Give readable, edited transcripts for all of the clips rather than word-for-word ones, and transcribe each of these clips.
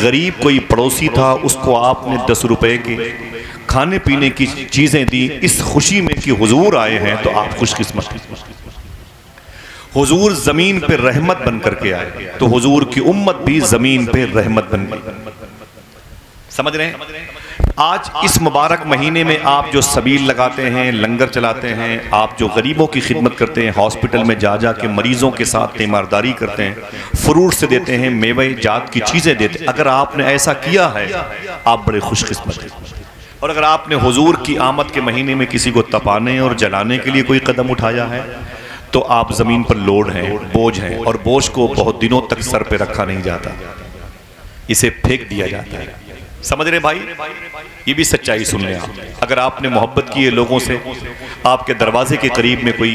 गरीब कोई पड़ोसी था, उसको आपने 10 रुपए के खाने पीने की चीज़ें दी, इस खुशी में कि हुजूर आए हैं, तो आप खुशकिस्मत हैं। हुजूर ज़मीन पे रहमत बन करके आए, तो हुजूर की उम्मत भी ज़मीन पे रहमत बन गई। समझ रहे हैं? आज इस मुबारक महीने में आप जो सबील लगाते हैं, लंगर चलाते हैं, आप जो गरीबों की खिदमत करते हैं, हॉस्पिटल में जा जा के मरीजों के साथ तीमारदारी करते हैं, फ्रूट से देते हैं, मेवे जात की चीज़ें देते हैं, अगर आपने ऐसा किया है आप बड़े खुशकिस्मत हैं। और अगर आपने हुजूर की आमद के महीने में किसी को तपाने और जलाने के लिए कोई कदम उठाया है, तो आप ज़मीन पर लोड हैं, बोझ हैं, और बोझ को बहुत दिनों तक सर पे रखा नहीं जाता, इसे फेंक दिया जाता है। समझ रहे भाई? ये भी सच्चाई सुन लें आप। अगर आपने मोहब्बत की है लोगों से, आपके दरवाजे के करीब में कोई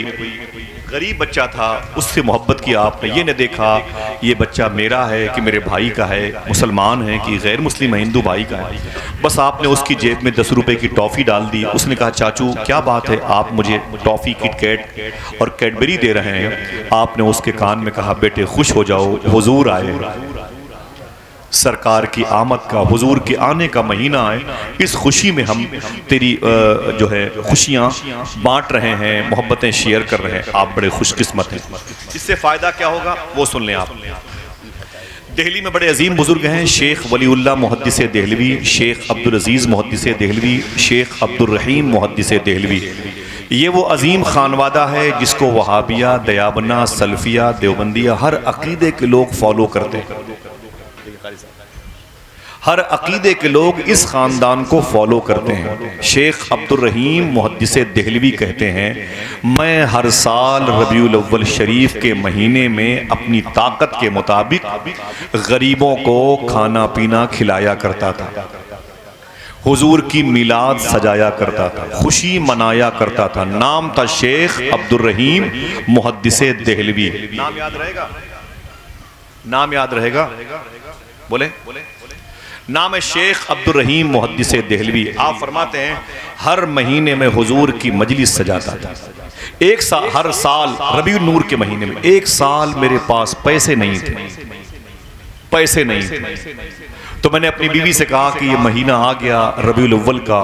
गरीब बच्चा था, उससे मोहब्बत की आपने, ये न देखा ये बच्चा मेरा है कि मेरे भाई का है, मुसलमान है कि गैर मुस्लिम है, हिंदू भाई का है, बस आपने उसकी जेब में 10 रुपए की टॉफ़ी डाल दी। उसने कहा चाचू क्या बात है, आप मुझे टॉफ़ी, किटकैट और कैडबरी दे रहे हैं। आपने उसके कान में कहा बेटे खुश हो जाओ, हुजूर आए, सरकार की आमद का, हुजूर के आने का महीना है, इस खुशी में हम तेरी जो है खुशियाँ बांट रहे हैं, मोहब्बतें शेयर कर रहे हैं, आप बड़े खुशकिस्मत हैं। इससे फ़ायदा क्या होगा वो सुन लें आप। दिल्ली में बड़े अजीम बुजुर्ग हैं, शेख वलीउल्लाह मुहद्दिस देहलवी, शेख अब्दुल अजीज़ मुहद्दिस देहलवी, शेख अब्दुल रहीम मुहद्दिस देहलवी। ये वो अजीम खानवादा है जिसको वहाबिया, दयाबना, सल्फिया, देवबंदिया, हर अकीदे के लोग फॉलो करते हैं। हर अकीदे के लोग इस ख़ानदान को फॉलो करते हैं। शेख अब्दुल रहीम मुहद्दिस देहलवी कहते हैं, मैं हर साल रबीउल अव्वल शरीफ के महीने में अपनी ताकत के मुताबिक गरीबों को खाना पीना खिलाया करता था, हुजूर की मिलाद सजाया करता था, खुशी मनाया करता था। नाम था शेख अब्दुल रहीम मुहद्दिस देहलवी। नाम याद रहेगा? नाम याद रहेगा? बोले नाम है शेख अब्दुल रहीम मुहद्दिस देहलवी। आप फरमाते हैं हर महीने में हुजूर की मजलिस सजाता था। एक साल, हर साल रबीउल नूर के महीने में, एक साल मेरे पास पैसे नहीं थे, पैसे नहीं थे, तो मैंने अपनी बीवी से कहा कि ये महीना आ गया रबीउल अव्वल का,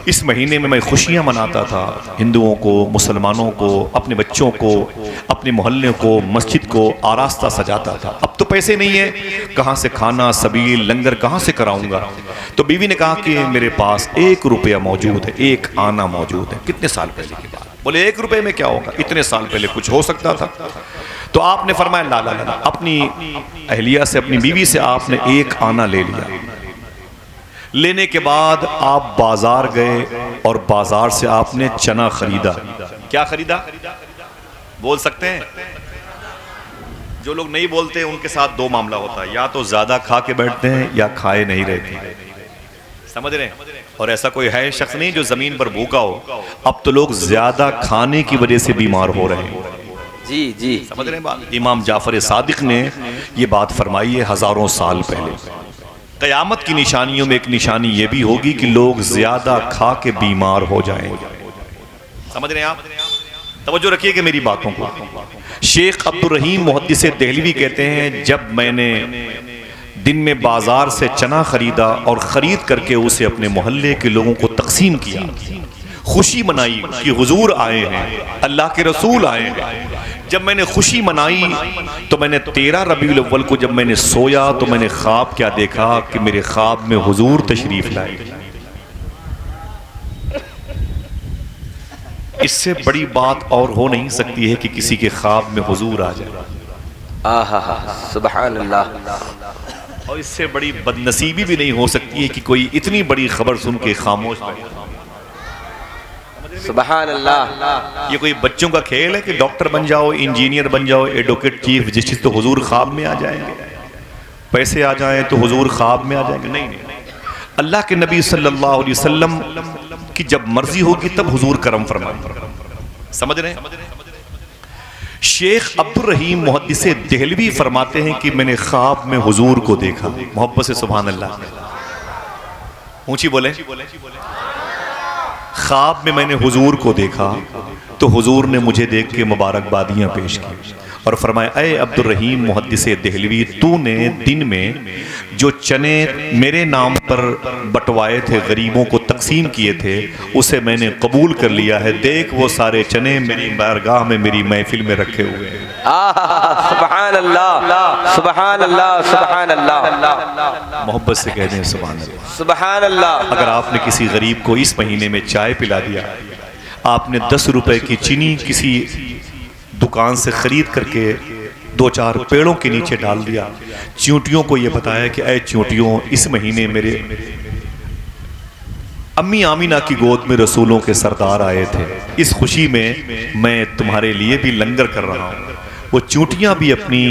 इस महीने में मैं खुशियाँ मनाता था, हिंदुओं को, मुसलमानों को, अपने बच्चों को, अपने मोहल्ले को, मस्जिद को आरास्ता सजाता था। अब तो पैसे नहीं है, कहाँ से खाना, सबील, लंगर कहाँ से कराऊंगा? तो बीवी ने कहा कि मेरे पास 1 रुपया मौजूद है, 1 आना मौजूद है। कितने साल पहले की बात? बोले 1 रुपये में क्या होगा, इतने साल पहले कुछ हो सकता था। तो आपने फरमाया ला ला ला, अपनी अहलिया से, अपनी बीवी से आपने 1 आना ले लिया। लेने के बाद आप बाजार गए और बाजार से आपने चना खरीदा। क्या खरीदा? बोल सकते हैं? जो लोग नहीं बोलते उनके साथ 2 मामला होता है, या तो ज्यादा खा के बैठते हैं या खाए नहीं रहते। समझ रहे हैं? और ऐसा कोई है शख्स नहीं जो जमीन पर भूखा हो। अब तो लोग ज्यादा खाने की वजह से बीमार हो रहे हैं। जी जी, समझ रहे हैं बात? इमाम जाफर सादिक ने ये बात फरमाई है हजारों साल पहले। क़यामत की निशानियों में एक निशानी ये भी होगी कि लोग ज्यादा खा के बीमार हो जाएंगे। समझ रहे हैं आप? तवज्जो रखिएगा मेरी बातों को। शेख अब्दुल रहीम मुहद्दिस देहलवी कहते हैं, जब मैंने दिन में बाजार से चना खरीदा और खरीद करके उसे अपने मोहल्ले के लोगों को तकसीम किया, खुशी मनाई कि हुजूर आए हैं, अल्लाह के रसूल आए हैं। जब मैंने खुशी मनाई तो मैंने 13 रबीउल अव्वल को जब मैंने सोया तो मैंने ख्वाब क्या देखा कि मेरे ख्वाब में हुजूर तशरीफ लाए। इससे बड़ी बात और हो नहीं सकती है कि किसी के ख्वाब में हुजूर आ जाए। आहा, सुभान अल्लाह। और इससे बड़ी बदनसीबी भी नहीं हो सकती है कि कोई इतनी बड़ी खबर सुन के खामोश बैठे। सुभान अल्लाह। ये कोई बच्चों का खेल है कि डॉक्टर बन जाओ, इंजीनियर बन जाओ, एडवोकेट, चीफ जस्टिस तो हुजूर ख्वाब में आ जाएंगे, पैसे आ जाएं तो हुजूर ख्वाब में आ जाएंगे? नहीं। अल्लाह के नबी सल्लल्लाहु अलैहि वसल्लम की जब मर्जी होगी तब हुजूर करम फरमाएंगे। समझ रहे हैं? शेख अब्दुल रहीम मुहद्दिस देहलवी फरमाते हैं कि मैंने ख्वाब में हुजूर को देखा। मोहब्बत से सुभान अल्लाह, ऊंची बोले। ख्वाब में मैंने हुजूर को देखा तो हुजूर ने मुझे देख के मुबारकबादियाँ पेश की और फरमाया, ऐ अब्दुर रहीम मुहद्दिसे देहलवी, तूने दिन में जो चने मेरे नाम पर बंटवाए थे, गरीबों को तकसीम किए थे, उसे मैंने कबूल कर लिया है। देख वो सारे चने मेरी बारगाह में, मेरी महफिल में रखे हुए हैं। सुभान अल्लाह, सुभान अल्लाह, सुभान अल्लाह। मोहब्बत से कह दें सुभान अल्लाह। सुभान अल्लाह। अगर आपने किसी गरीब को इस महीने में चाय पिला दिया, आपने 10 रुपए की चीनी किसी दुकान से खरीद करके 2-4 पेड़ों के नीचे डाल दिया, चींटियों को ये बताया कि ऐ चींटियों, इस महीने मेरे अम्मी आमीना की गोद में रसूलों के सरदार आए थे, इस खुशी में मैं तुम्हारे लिए भी लंगर कर रहा हूँ। वो चींटियां भी अपनी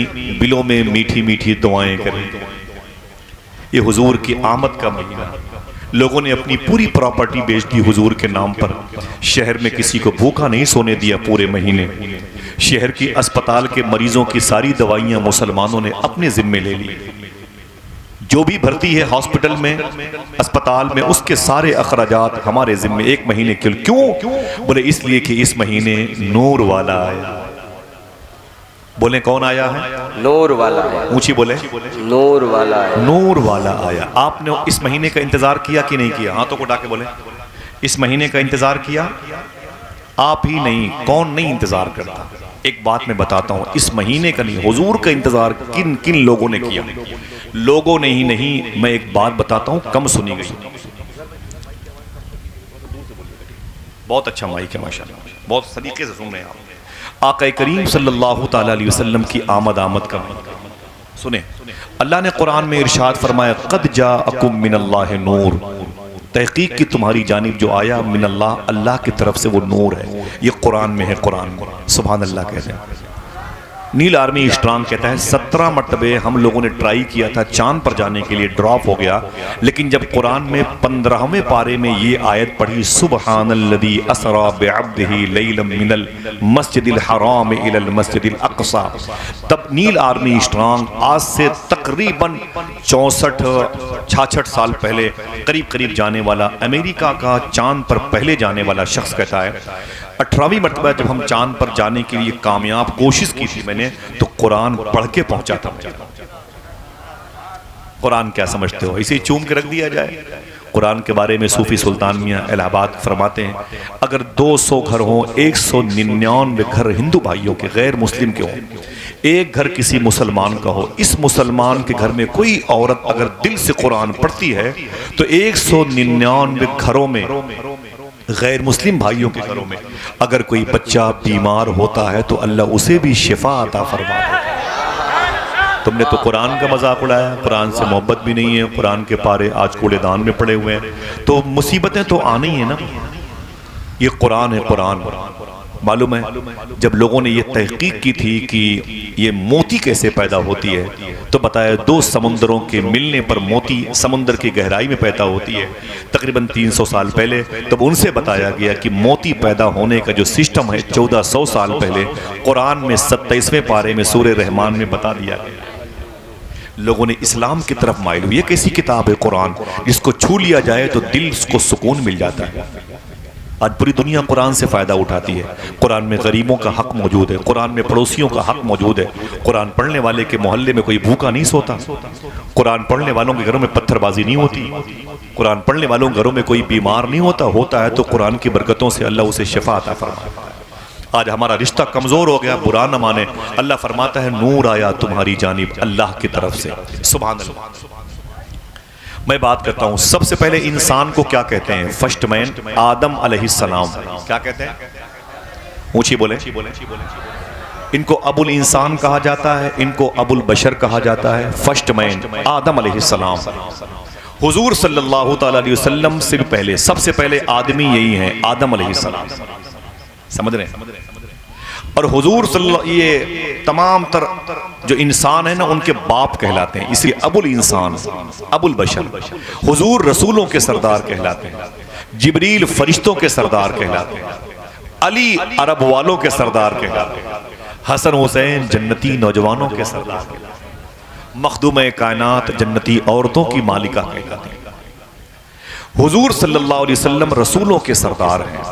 बिलों में मीठी मीठी दुआएं करें। ये हुजूर की आमद का महीना, लोगों ने अपनी पूरी प्रॉपर्टी बेच दी हुजूर के नाम पर। शहर में किसी को भूखा नहीं सोने दिया पूरे महीने। शहर की अस्पताल के मरीजों की सारी दवाइयां मुसलमानों ने अपने जिम्मे ले ली। जो भी भर्ती है हॉस्पिटल में, अस्पताल में, उसके सारे अखराजात हमारे जिम्मे एक महीने के लिए। क्यों? बोले इसलिए कि इस महीने नूर वाला आया। बोले कौन आया है? नूर वाला। ऊंची बोले, नूर वाला। नूर वाला आया। आपने इस महीने का इंतजार किया कि नहीं किया? हाथों को उठा के बोले, इस महीने का इंतजार किया? आप ही नहीं, कौन नहीं इंतजार करता? एक बात मैं बताता हूं, इस महीने का नहीं, हुजूर का इंतजार किन किन लोगों ने किया। लोगों ने ही नहीं, मैं एक बात बताता हूं, कम सुनी गई। बहुत अच्छा माइक है माशाल्लाह, बहुत सलीके से सुन रहे हैं आप। आका करीम सल्लल्लाहु ताला अलैहि वसल्लम की आमद का सुने। अल्लाह ने कुरान में इरशाद फरमाया, क़द जाअकुम मिनल्लाहि नूर, तहकीक की तुम्हारी जानिब जो आया मिनल्लाह, अल्लाह की तरफ से वो नूर है। ये कुरान में है, कुरान में। सुभान अल्लाह कहते हैं। नील आर्मी स्ट्रांग कहता है 17 मरतबे हम लोगों ने ट्राई किया था चांद पर जाने के लिए, ड्रॉप हो गया। लेकिन जब कुरान में 15वें पारे में ये आयत पढ़ी, सुबहानल्लज़ी असरा बिअब्दिही लैलन मिनल मस्जिदिल हराम इलल मस्जिदिल अक़सा, तब नील आर्मी स्ट्रांग आज से तकरीबन 64-66 साल पहले करीब करीब जाने वाला, अमेरिका का चांद पर पहले जाने वाला शख्स कहता है 18वीं मरतबा जब हम चांद पर जाने के लिए कामयाब कोशिश की थी मैंने, तो कुरान पढ़ के पहुंचा था। कुरान क्या समझते हो, इसे चूम के रख दिया जाए? कुरान के बारे में सूफी सुल्तान मियां इलाहाबाद फरमाते हैं, अगर 200 घर हों, 199 घर हिंदू भाइयों के गैर मुस्लिम के हों, एक घर किसी मुसलमान का हो, इस मुसलमान के घर में कोई औरत अगर दिल से कुरान पढ़ती है तो 199 घरों में, गैर मुस्लिम भाइयों के घरों में, अगर कोई बच्चा बीमार होता है तो अल्लाह उसे भी शिफा अता फरमा देता है। तुमने तो कुरान का मजाक उड़ाया, कुरान से मोहब्बत भी नहीं है, कुरान के पारे आज कूड़ेदान में पड़े हुए हैं, तो मुसीबतें तो आनी है ना। ये कुरान है, कुरान। मालूम है जब लोगों ने ये तहकीक की थी कि ये मोती कैसे पैदा होती है, तो बताया 2 समुंदरों के मिलने पर मोती समुंदर की गहराई में पैदा होती है, तकरीबन 300 साल पहले। तब उनसे बताया गया कि मोती पैदा होने का जो सिस्टम है 1400 साल पहले कुरान में 27वें पारे में सूरह रहमान में बता दिया गया। लोगों ने इस्लाम की तरफ माइल हुई। ये कैसी किताब है कुरान, जिसको छू लिया जाए तो दिल को सुकून मिल जाता है। आज पूरी दुनिया कुरान से फ़ायदा उठाती है। कुरान में गरीबों का हक मौजूद है, कुरान में पड़ोसियों का हक मौजूद है। कुरान पढ़ने वाले के मोहल्ले में कोई भूखा नहीं सोता, कुरान पढ़ने वालों के घरों में पत्थरबाजी नहीं होती, कुरान पढ़ने वालों के घरों में कोई बीमार नहीं होता, होता है तो कुरान की बरकतों से अल्लाह उसे शिफा अता फरमाता है। आज हमारा रिश्ता कमज़ोर हो गया, बुरा न माने, अल्लाह फरमाता है नूर आया तुम्हारी जानिब अल्लाह की तरफ से। सुभान अल्लाह। मैं बात करता हूं, सबसे पहले इंसान को क्या कहते हैं? फर्स्ट मैन आदम अलैहिस्सलाम। क्या कहते हैं? ऊंची बोले। इनको अबुल इंसान कहा जाता है, इनको अबुल बशर कहा जाता है। फर्स्ट मैन आदम अलैहिस्सलाम। हुजूर सल्लल्लाहु ताला अलैहि वसल्लम से भी पहले सबसे पहले आदमी यही है, आदम अलैहिस्सलाम। समझ रहे हैं? और हुजूर ये तमाम तर जो इंसान है ना, उनके बाप कहलाते हैं, इसलिए अबुल इंसान, अबुल बशर। हुजूर रसूलों के सरदार कहलाते हैं, जिब्रील फरिश्तों के सरदार कहलाते हैं, अली अरब वालों के सरदार कहलाते हैं, हसन हुसैन जन्नती नौजवानों के सरदार कहलाते हैं, मखदूम कायनात जन्नती औरतों की मालिका कहलाते हैं। हुजूर सल्लल्लाहु अलैहि वसल्लम रसूलों के सरदार हैं।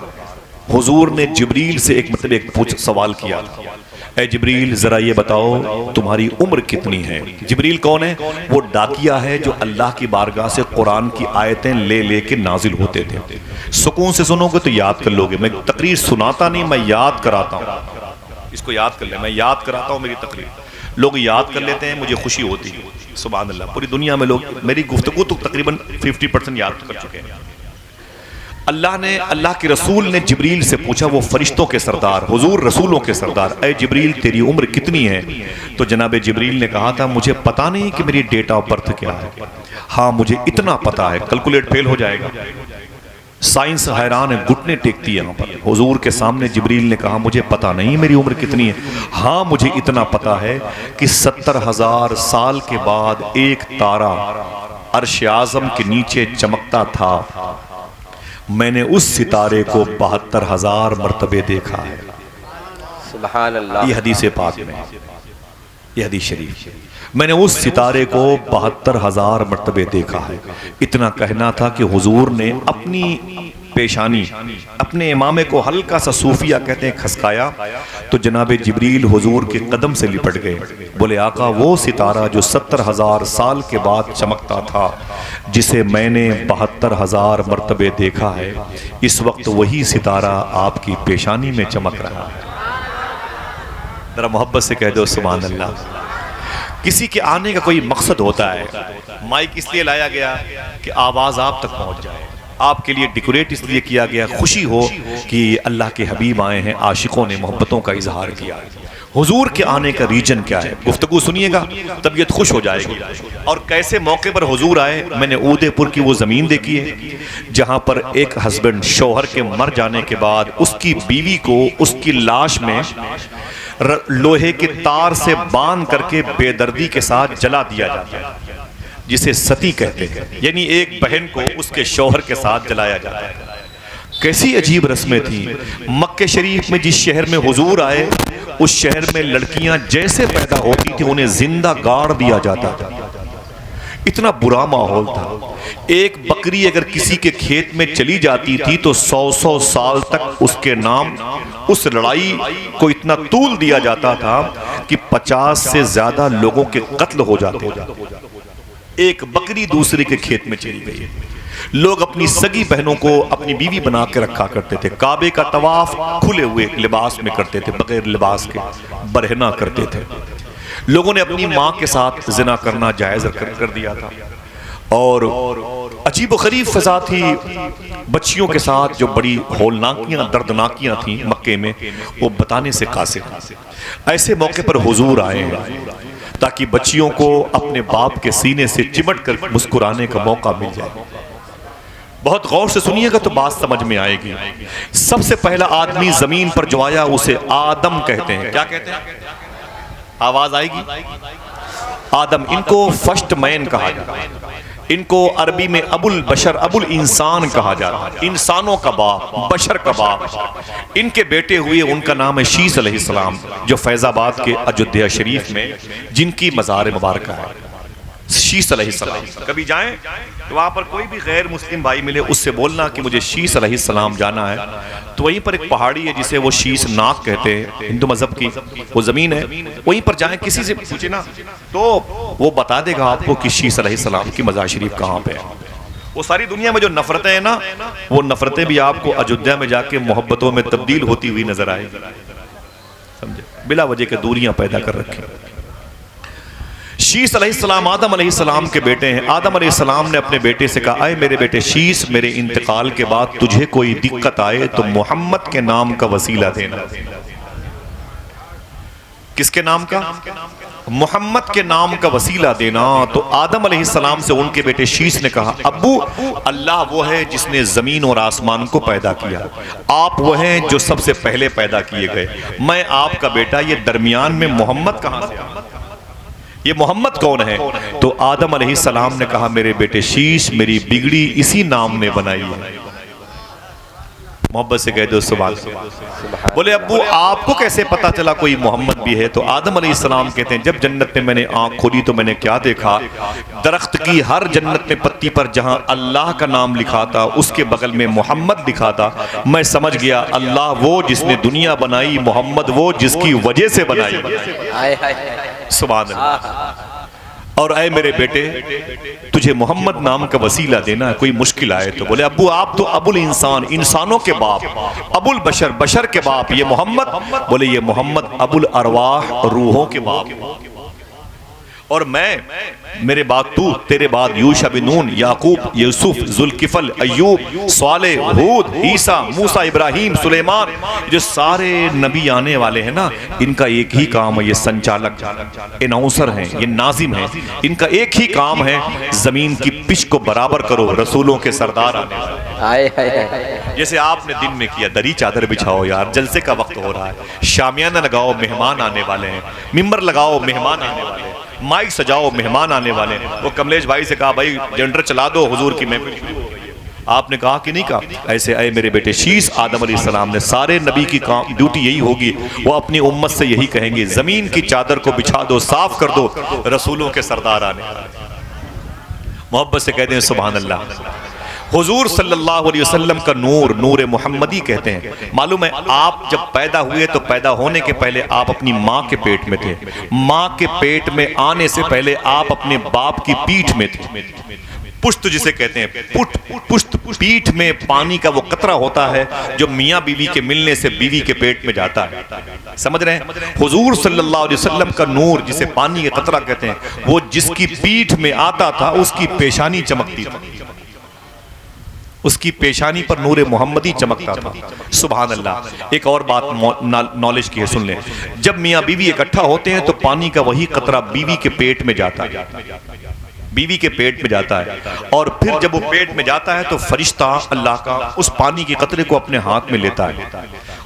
हुजूर ने जिब्रील से एक सवाल किया, ऐ जिब्रील जरा ये बताओ तुम्हारी उम्र कितनी है। जिब्रील कौन है? वो डाकिया है जो अल्लाह की बारगाह से कुरान की आयतें ले लेके नाजिल होते थे। सुकून से सुनोगे तो याद कर लोगे। मैं तकरीर सुनाता नहीं, मैं याद कराता हूँ। इसको याद कर ले, मैं याद कराता हूँ मेरी तकरीर। लोग याद कर लेते हैं, मुझे खुशी होती है। सुभान अल्लाह। पूरी दुनिया में लोग मेरी गुफ्तगू तो तकरीबन 50% याद कर चुके हैं। अल्लाह के रसूल ने जिब्रील से पूछा, वो फरिश्तों के सरदार, हुजूर रसूलों के सरदार, ऐ जिब्रील तेरी उम्र कितनी है? तो जनाब जिब्रील ने कहा था, मुझे पता नहीं कि मेरी डेट ऑफ बर्थ क्या है, हाँ मुझे इतना पता है। कैलकुलेट फेल हो जाएगा। साइंस हैरान है, घुटने टेकती है यहाँ पर। हुजूर के सामने जिब्रील ने कहा, मुझे पता नहीं मेरी उम्र कितनी है, हाँ मुझे इतना पता है कि 70,000 साल के बाद एक तारा अर्श आज़म के नीचे चमकता था। मैंने उस सितारे को 72,000 मरतबे देखा है। सुभान अल्लाह। ये हदीस पाक में, ये हदीस शरीफ, मैंने उस सितारे को 72,000 मरतबे देखा है। इतना कहना था कि हुजूर ने अपनी पेशानी, अपने इमामे को हल्का सा सूफिया कहते हैं खसकाया, तो जनाब जिब्रील हुजूर के कदम से लिपट गए। बोले आका, वो सितारा जो 70,000 साल के बाद चमकता था, जिसे मैंने 72,000 मरतबे देखा है, इस वक्त वही सितारा आपकी पेशानी में चमक रहा है। जरा मोहब्बत से कह दो सुभान अल्लाह। किसी के आने का कोई मकसद होता है। माइक इसलिए लाया गया कि आवाज आप तक पहुंच जाए, आपके लिए डेकोरेट इसलिए किया गया, खुशी हो कि अल्लाह के हबीब आए हैं, आशिकों ने मोहब्बतों का इजहार किया। हुजूर के आने का रीजन क्या है? गुफ्तगू सुनिएगा, तबीयत खुश हो जाएगी। और कैसे मौके पर हुजूर आए, मैंने उदयपुर की वो जमीन देखी है जहां पर एक हस्बैंड शौहर के मर जाने के बाद उसकी बीवी को उसकी लाश में लोहे के तार से बांध करके बेदर्दी के साथ जला दिया जाता है, जिसे सती कहते हैं। यानी एक बहन को उसके शौहर के साथ जलाया जाता है। कैसी अजीब रस्में थी। मक्के शरीफ में जिस शहर में हुजूर आए, उस शहर में लड़कियां जैसे पैदा होती थी उन्हें जिंदा गाड़ दिया जाता था। इतना बुरा माहौल था। एक बकरी अगर किसी के खेत में चली जाती थी तो 100 साल तक उसके नाम, उस लड़ाई को इतना तूल दिया जाता था कि 50 से ज्यादा लोगों के कत्ल हो जाते थे। एक बकरी दूसरे के खेत में चली गई। लोग अपनी सगी बहनों को अपनी बीवी बना के रखा करते थे। काबे का तवाफ खुले हुए लिबास में करते थे, बगैर लिबास के बरहना करते थे। लोगों ने अपनी माँ के साथ जिना करना जायज कर दिया था। और अजीब व गरीब फसा थी बच्चियों के साथ, जो बड़ी होलनाकियां, दर्दनाकियां थी मक्के में, वो बताने से कासिर। ऐसे मौके पर हुजूर आए ताकि बच्चियों को अपने बाप के सीने से चिमट कर मुस्कुराने का मौका मिल जाए। बहुत गौर से सुनिएगा तो बात समझ में आएगी। सबसे पहला आदमी जमीन पर जो आया उसे आदम कहते हैं। क्या कहते हैं? आवाज आएगी? आदम। इनको फर्स्ट मैन कहा जाता है। इनको अरबी में अबुल बशर, अबुल इंसान कहा जाता है। इंसानों का बाप, बशर का बाप। इनके बेटे हुए, उनका नाम है शीस अलैहिस्सलाम, जो फैजाबाद के अयोध्या शरीफ में जिनकी मज़ार मुबारक है। शीस अलैहिस्सलाम। कभी जाएं तो वहां पर कोई भी गैर मुस्लिम भाई मिले, उससे बोलना कि मुझे शीस अलैहिस्सलाम जाना है। तो वहीं पर एक पहाड़ी है जिसे वो शीस नाग कहते हैं, हिंदू मजहब की वो जमीन है। वहीं पर जाएं, किसी से पूछे ना तो वो बता देगा आपको कि शीस अलैहिस्सलाम की मज़ार शरीफ कहाँ पे है। वो सारी दुनिया में जो नफरतें हैं ना, वो नफरतें भी आपको अयोध्या में जाके मोहब्बतों में तब्दील होती हुई नजर आएगी। समझे? बिला वजह के दूरियां पैदा कर रखी। शीस अलैहिस्सलाम आदम अलैहिस्सलाम के बेटे हैं। आदम अलैहिस्सलाम ने अपने बेटे से कहा, आए मेरे बेटे शीस, मेरे इंतकाल के बाद तुझे कोई दिक्कत आए तो मोहम्मद के नाम का वसीला देना। किसके नाम का? मोहम्मद के नाम का वसीला देना। तो आदम अलैहिस्सलाम से उनके बेटे शीस ने कहा, अब्बू, अल्लाह वो है जिसने जमीन और आसमान को पैदा किया, आप वो हैं जो सबसे पहले पैदा किए गए, मैं आपका बेटा, ये दरमियान में मोहम्मद कहां से आया? ये मोहम्मद कौन है? तो आदम अलैहिस्सलाम ने कहा, मेरे बेटे शीश, मेरी बिगड़ी इसी नाम ने बनाई है। मोहब्बत से कह दो सुभान अल्लाह। बोले अब्बू आपको कैसे पता चला कोई मोहम्मद भी है? तो आदम अलैहिस्सलाम कहते हैं जब जन्नत में मैंने आंख खोली तो मैंने क्या देखा, दरख्त की हर जन्नत में पत्ती पर जहां अल्लाह का नाम लिखा था उसके बगल में मोहम्मद लिखा था। मैं समझ गया अल्लाह वो जिसने दुनिया बनाई, मोहम्मद वो जिसकी वजह से बनाई। सुभान अल्लाह। और ऐ मेरे बेटे तुझे मोहम्मद नाम का वसीला देना है, कोई मुश्किल आए तो। बोले अब्बू आप तो अबुल इंसान, इंसानों के बाप, अबुल बशर, बशर के बाप, ये मोहम्मद। बोले ये मोहम्मद अबुल अरवाह, रूहों के बाप। और मैं, मेरे बाद तू, तेरे बाद यूशा बिन नून, याकूब, यूसुफ, जुल्किफल, अय्यूब, सालेह, हूद, ईसा, मूसा, इब्राहिम, सुलेमान, जो सारे नबी आने वाले हैं ना, इनका एक ही काम है, ये संचालक, अनाउंसर हैं, ये नाजिम हैं, इनका एक ही काम है जमीन की पिच को बराबर करो, रसूलों के सरदार आने वाले। जैसे आपने दिन में किया, दरी चादर बिछाओ यार, जलसे का वक्त हो रहा है, शामियाना लगाओ, मेहमान आने वाले हैं, मिंबर लगाओ, मेहमान आने वाले हैं, माइक सजाओ, मेहमान आने वाले हैं। वो कमलेश भाई से कहा भाई जनरेटर चला दो, हुजूर की महफिल शुरू हो गई है। आपने कहा कि नहीं कहा? ऐसे आए मेरे बेटे शीश आदम अलैहिस्सलाम ने, सारे नबी की काम ड्यूटी यही होगी, वो अपनी उम्मत से यही कहेंगे जमीन की चादर को बिछा दो, साफ कर दो, रसूलों के सरदार आने। मोहब्बत से कहते हैं सुभान अल्लाह। हुजूर सल्लल्लाहु अलैहि वसल्लम का नूर, नूर मोहम्मदी कहते हैं। मालूम है आप जब पैदा हुए तो पैदा होने के पहले आप अपनी माँ के पेट में थे, माँ के पेट में आने से पहले आप अपने बाप की पीठ में थे। पुश्त जिसे कहते हैं, पुश्त, पीठ में पानी का वो कतरा होता है जो मियाँ बीवी के मिलने से बीवी के पेट में जाता है। समझ रहे हैं? हुजूर सल्लल्लाहु अलैहि वसल्लम का नूर जिसे पानी का कतरा कहते हैं, वो जिसकी पीठ में आता था उसकी पेशानी चमकती थी, उसकी पेशानी पर नूरे मोहम्मदी चमकता था। सुभान अल्लाह। एक और बात नॉलेज की है, सुन लें। जब मियाँ बीवी इकट्ठा होते हैं तो पानी का वही कतरा बीवी के पेट में जाता है, बीवी के पेट में जाता है, और फिर जब वो पेट में जाता है तो फरिश्ता अल्लाह का उस पानी के कतरे को अपने हाथ में लेता है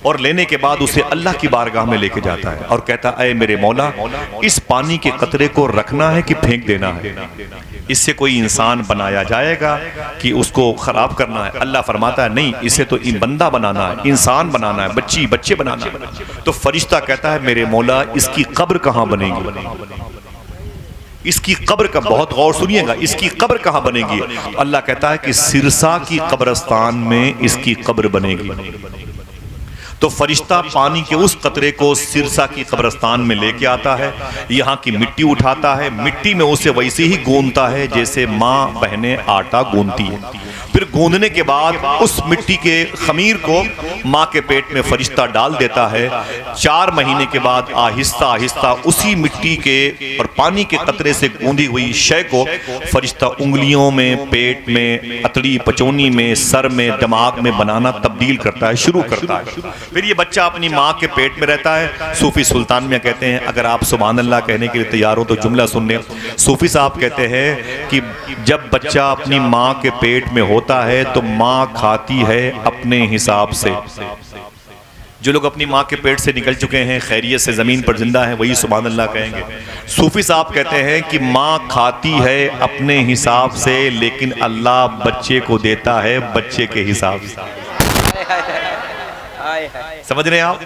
और लेने के बाद उसे अल्लाह की बारगाह में लेके जाता है और कहता है, ऐ मेरे मौला, इस पानी के कतरे को रखना है कि फेंक देना है? इससे कोई इंसान बनाया जाएगा कि उसको खराब करना है? अल्लाह फरमाता है नहीं, इसे तो बंदा बनाना है, इंसान बनाना है, बच्चे बनाना है। तो फरिश्ता कहता है, मेरे मौला, इसकी कब्र कहाँ बनेगी? इसकी कब्र का, बहुत गौर सुनिएगा, इसकी कब्र कहाँ बनेगी? अल्लाह कहता है कि सिरसा की कब्रिस्तान में इसकी कब्र बनेगी। तो फरिश्ता पानी के उस कतरे को सिरसा की कब्रिस्तान में लेके आता है, यहाँ की मिट्टी उठाता है, मिट्टी में उसे वैसे ही गूंथता है जैसे माँ बहनें आटा गूंथती है। फिर गूंथने के बाद उस मिट्टी के खमीर को माँ के पेट में फरिश्ता डाल देता है। 4 महीने के बाद आहिस्ता आहिस्ता उसी मिट्टी के और पानी के कतरे से गूंदी हुई शय को फरिश्ता उंगलियों में, पेट में, अतड़ी पचौनी में, सर में, दिमाग में बनाना तब्दील करता है, शुरू करता है। फिर ये बच्चा अपनी माँ के पेट में रहता है। सूफी सुल्तान में कहते हैं, अगर आप सुभान अल्लाह कहने के लिए तैयार हो तो जुमला सुन लें। सूफी साहब कहते हैं कि जब बच्चा अपनी माँ के पेट में होता है तो माँ खाती है अपने हिसाब से। जो लोग अपनी माँ के पेट से निकल चुके हैं, खैरियत से ज़मीन पर जिंदा हैं, वही सुभान अल्लाह कहेंगे। सूफी साहब कहते हैं कि माँ खाती है अपने हिसाब से, लेकिन अल्लाह बच्चे को देता है बच्चे के हिसाब से। समझ रहे हैं आप?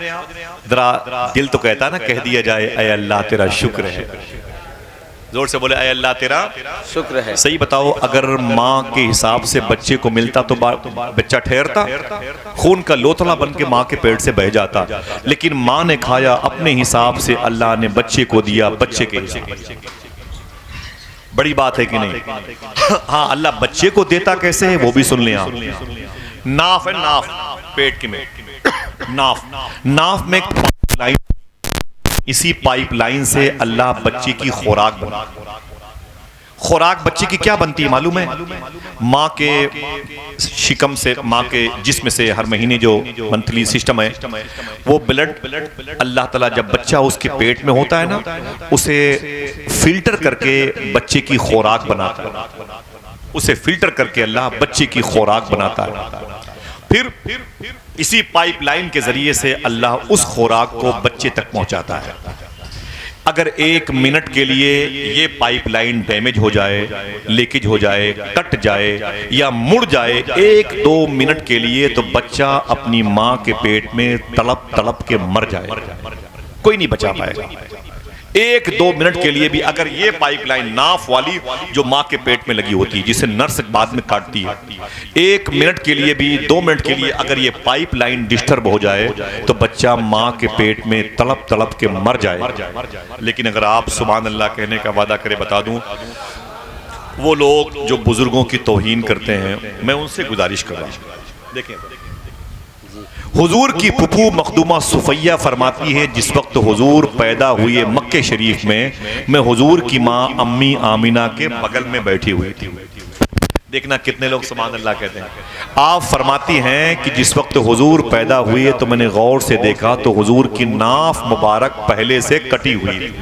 जरा दिल तो कहता ना, कह दिया जाए, ऐ अल्लाह तेरा शुक्र है। जोर से बोले, ऐ अल्लाह तेरा शुक्र है। सही बताओ, अगर माँ के हिसाब से बच्चे को मिलता तो बच्चा ठहरता, खून का लोथड़ा बन के माँ के पेट से बह जाता। लेकिन माँ ने खाया अपने हिसाब से, अल्लाह ने बच्चे को दिया बच्चे के हिसाब से। बड़ी बात है कि नहीं? हाँ, अल्लाह बच्चे को देता कैसे है वो भी सुन लें आप। नाफ है, नाफ, पेट की में नाफ में एक पाइपलाइन, इसी पाइपलाइन से अल्लाह बच्चे की खुराक बना। खुराक बच्चे की क्या बनती है मालूम है? माँ के शिकम से, माँ के जिस्म से हर महीने जो मंथली सिस्टम है, वो ब्लड अल्लाह ताला जब बच्चा उसके पेट में होता है ना, उसे फिल्टर करके बच्चे की खुराक बनाता है। उसे फिल्टर करके अल्लाह बच्चे की खुराक बनाता है। फिर इसी पाइपलाइन के जरिए से अल्लाह उस खुराक को बच्चे तक पहुंचाता है। अगर 1 मिनट के लिए ये पाइपलाइन डैमेज हो जाए, लीकेज हो जाए, कट जाए या मुड़ जाए 1-2 मिनट के लिए, तो बच्चा अपनी माँ के पेट में तड़प तड़प के मर जाए, कोई नहीं बचा पाएगा। 1-2 मिनट के लिए भी अगर ये पाइपलाइन नाफ वाली जो माँ के पेट में लगी होती है, जिसे नर्स बाद में काटती है, 1 मिनट के लिए भी 2 मिनट के लिए अगर ये पाइपलाइन डिस्टर्ब हो जाए तो बच्चा माँ के पेट में तड़प तड़प के मर जाए। लेकिन अगर आप सुभान अल्लाह कहने का वादा करें, बता दूं, वो लोग जो बुजुर्गों की तौहीन करते हैं, मैं उनसे गुजारिश कर रहा हूं। देखें, हुजूर की फुफू मखदूमा सुफैया फरमाती है, जिस वक्त हुजूर पैदा हुए मक्के शरीफ में, मैं हुजूर की माँ अम्मी आमिना के बगल में बैठी हुई थी। देखना कितने लोग सुभान अल्लाह कहते हैं। आप फरमाती हैं कि जिस वक्त हुजूर पैदा हुए तो मैंने गौर से देखा तो हुजूर की नाफ मुबारक पहले से कटी हुई थी।